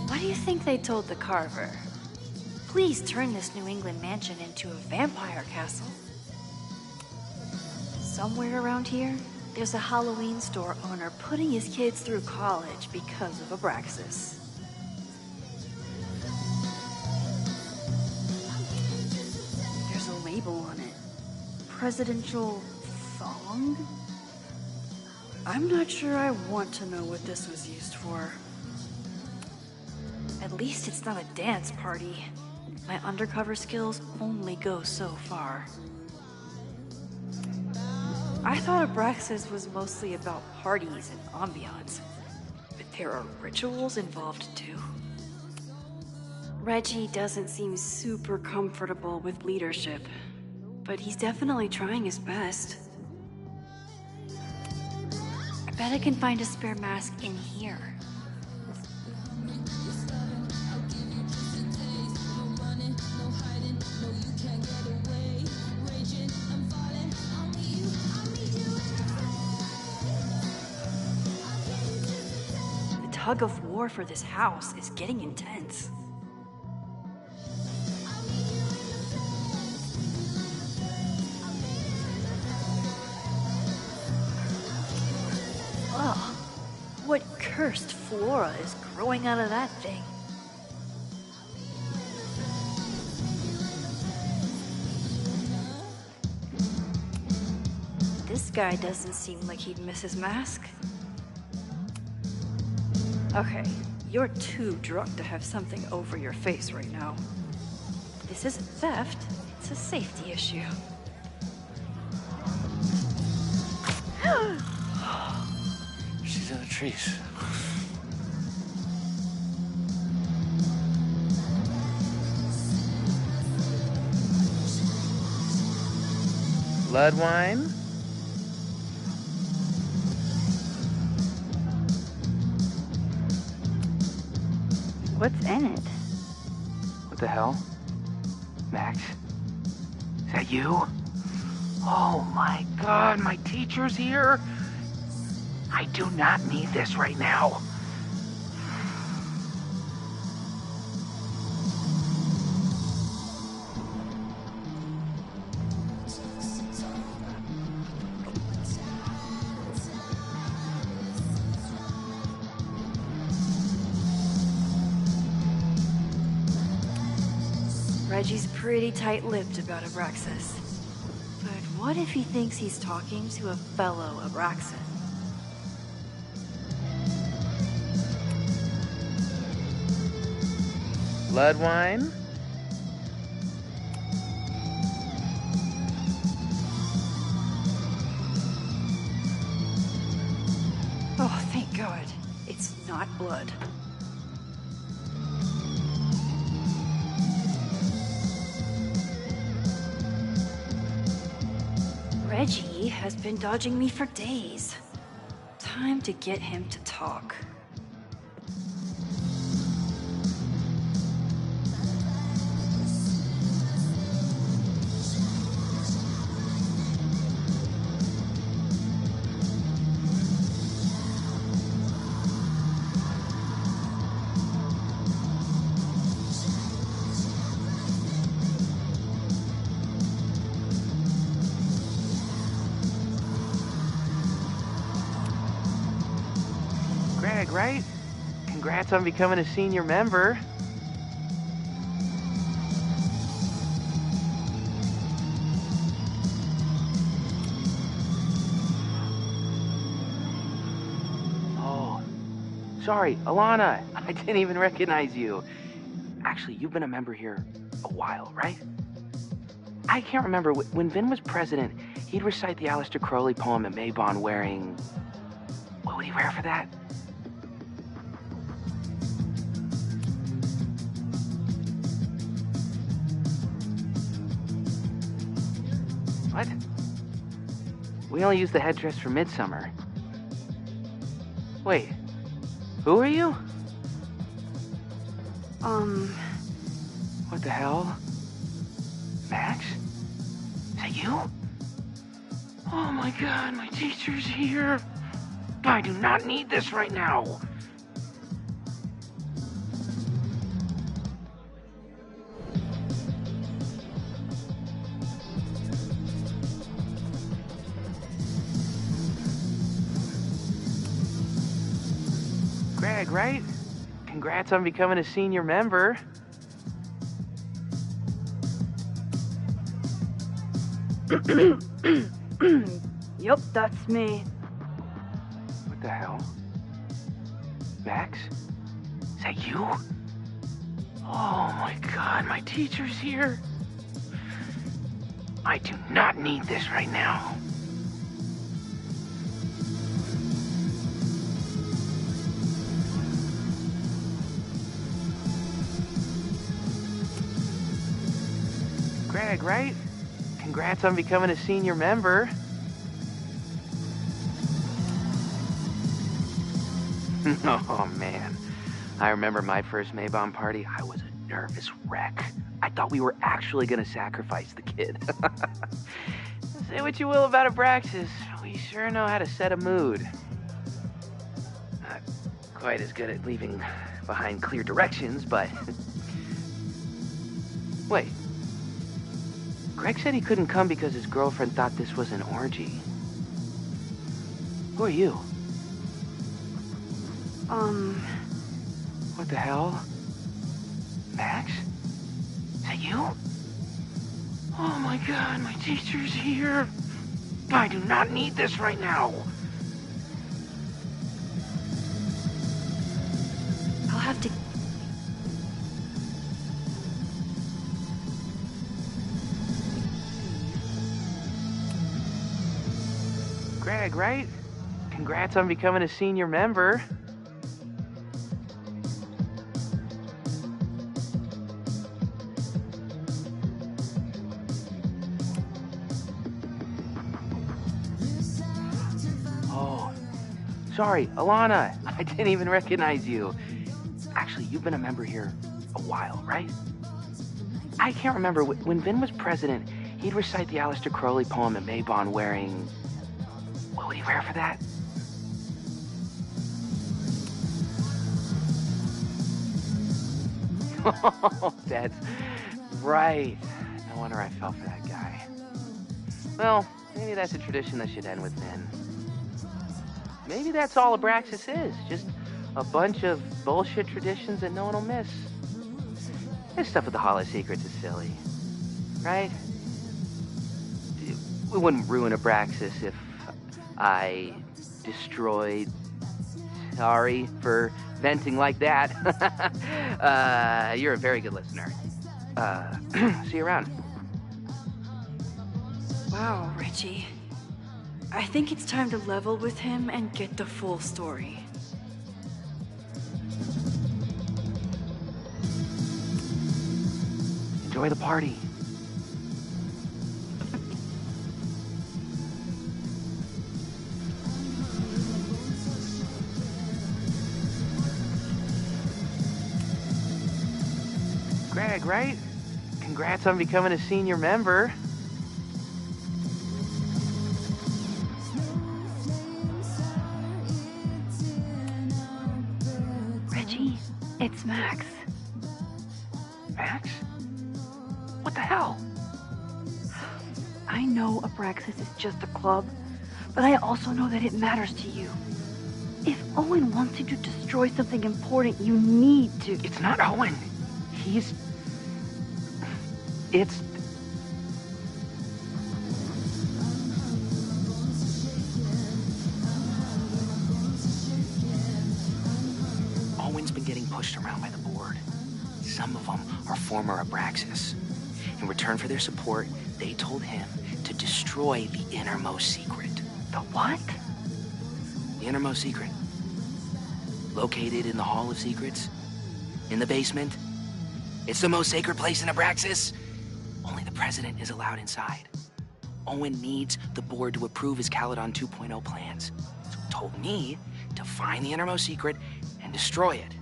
S1: What do you think they told the carver? Please turn this New England mansion into a vampire castle. Somewhere around here, there's a Halloween store owner putting his kids through college because of Abraxas. There's a label on it. Presidential thong? I'm not sure I want to know what this was used for. At least it's not a dance party. My undercover skills only go so far. I thought Abraxas was mostly about parties and ambiance, but there are rituals involved too. Reggie doesn't seem super comfortable with leadership, but he's definitely trying his best. I bet I can find a spare mask in here. The tug of war for this house is getting intense. Ugh, what cursed flora is growing out of that thing? This guy doesn't seem like he'd miss his mask. Okay, you're too drunk to have something over your face right now. This isn't theft, it's a safety issue.
S2: She's in the trees.
S3: Blood wine?
S4: What's in it?
S3: What the hell? Max? Is that you? Oh my god, my teacher's here? I do not need this right now.
S1: Reggie's pretty tight-lipped about Abraxas. But what if he thinks he's talking to a fellow Abraxan?
S3: Blood wine?
S1: Oh, thank God. It's not blood. Reggie has been dodging me for days. Time to get him to talk.
S3: Greg, right? Congrats on becoming a senior member. sorry, Alana. I didn't even recognize you. Actually, you've been a member here a while, right? I can't remember. When Vin was president, he'd recite the Aleister Crowley poem at Maybon wearing... What would he wear for that? What? We only use the headdress for midsummer. Wait, who are you? What the hell? Max? Is that you? Oh my god, my teacher's here. I do not need this right now. Greg, right? Congrats on becoming a senior member.
S1: Yup, that's me.
S3: What the hell? Max? Is that you? Oh my god, my teacher's here. I do not need this right now. Greg, right? Congrats on becoming a senior member. Oh man, I remember my first Maybon party. I was a nervous wreck. I thought we were actually gonna sacrifice the kid. Say what you will about Abraxas, we sure know how to set a mood. Not quite as good at leaving behind clear directions, but... Wait. Greg said he couldn't come because his girlfriend thought this was an orgy. Who are you? What the hell? Max? Is that you? Oh my god, my teacher's here. I do not need this right now.
S1: I'll have to...
S3: Greg, right? Congrats on becoming a senior member. Oh, sorry, Alana. I didn't even recognize you. Actually, you've been a member here a while, right? I can't remember. When Vin was president, he'd recite the Aleister Crowley poem at Maybon wearing... What would he wear for that? Oh, that's right. No wonder I fell for that guy. Well, maybe that's a tradition that should end with Vin. Maybe that's all Abraxas is. Just a bunch of bullshit traditions that no one will miss. This stuff with the Hall of Secrets is silly. Right? We wouldn't ruin Abraxas if I destroyed... Sorry for venting like that. You're a very good listener. See you around.
S1: Wow, Richie. I think it's time to level with him and get the full story.
S3: Enjoy the party. Greg, right? Congrats on becoming a senior member.
S1: Reggie, it's Max.
S3: Max? What the hell?
S1: I know Abraxas is just a club, but I also know that it matters to you. If Owen wants you to destroy something important, you need to...
S3: It's not Owen. It's... some of them are former Abraxas. In return for their support, they told him to destroy the innermost secret.
S7: The what?
S3: The innermost secret. Located in the Hall of Secrets. In the basement. It's the most sacred place in Abraxas. Only the president is allowed inside. Owen needs the board to approve his Caledon 2.0 plans. So he told me to find the innermost secret and destroy it.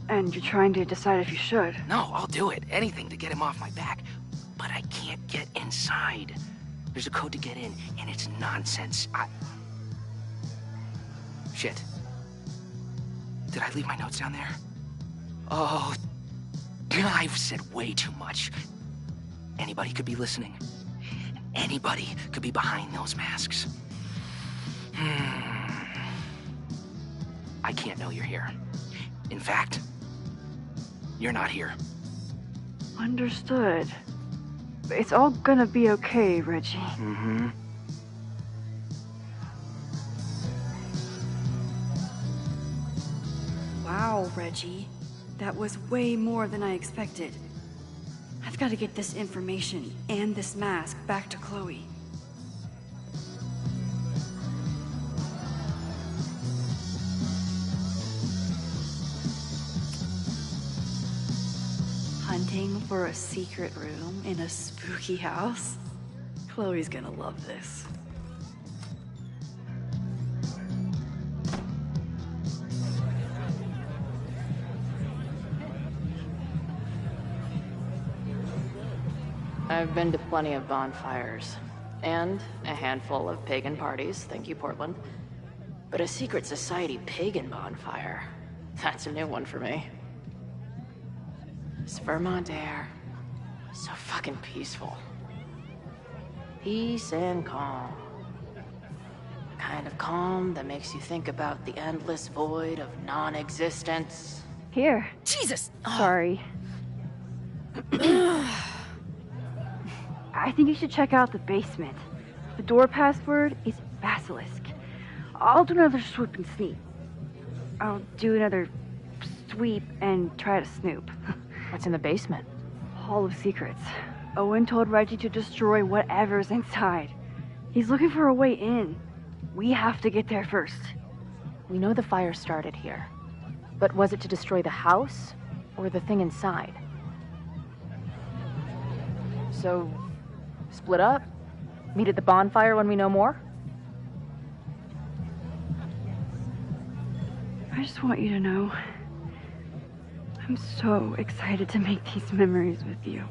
S1: And you're trying to decide if you should?
S3: No, I'll do it. Anything to get him off my back. But I can't get inside. There's a code to get in, and it's nonsense. Shit. Did I leave my notes down there? Oh, I've said way too much. Anybody could be listening. Anybody could be behind those masks. I can't know you're here. In fact, you're not here.
S1: Understood. It's all gonna be okay, Reggie.
S3: Mm-hmm.
S1: Wow, Reggie. That was way more than I expected. I've got to get this information and this mask back to Chloe. Hunting for a secret room in a spooky house? Chloe's gonna love this.
S10: I've been to plenty of bonfires, and a handful of pagan parties, thank you, Portland. But a secret society pagan bonfire, that's a new one for me. This Vermont air, so fucking peaceful. Peace and calm. The kind of calm that makes you think about the endless void of non-existence.
S7: Here.
S10: Jesus!
S7: Sorry.
S1: I think you should check out the basement. The door password is Basilisk. I'll do another swoop and sneak. I'll do another sweep and try to snoop.
S10: What's in the basement?
S1: Hall of Secrets. Owen told Reggie to destroy whatever's inside. He's looking for a way in. We have to get there first.
S10: We know the fire started here. But was it to destroy the house or the thing inside? So, split up? Meet at the bonfire when we know more?
S1: I just want you to know, I'm so excited to make these memories with you.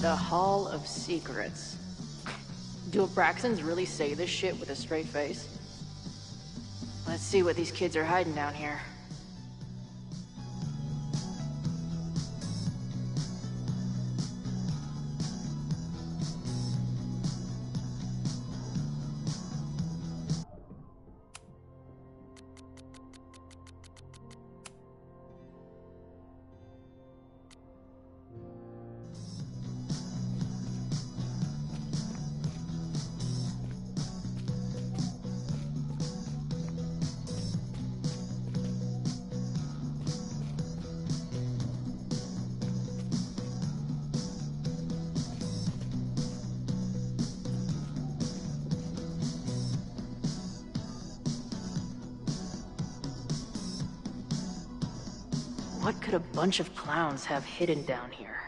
S10: The Hall of Secrets. Do Abraxans really say this shit with a straight face? Let's see what these kids are hiding down here. What could a bunch of clowns have hidden down here?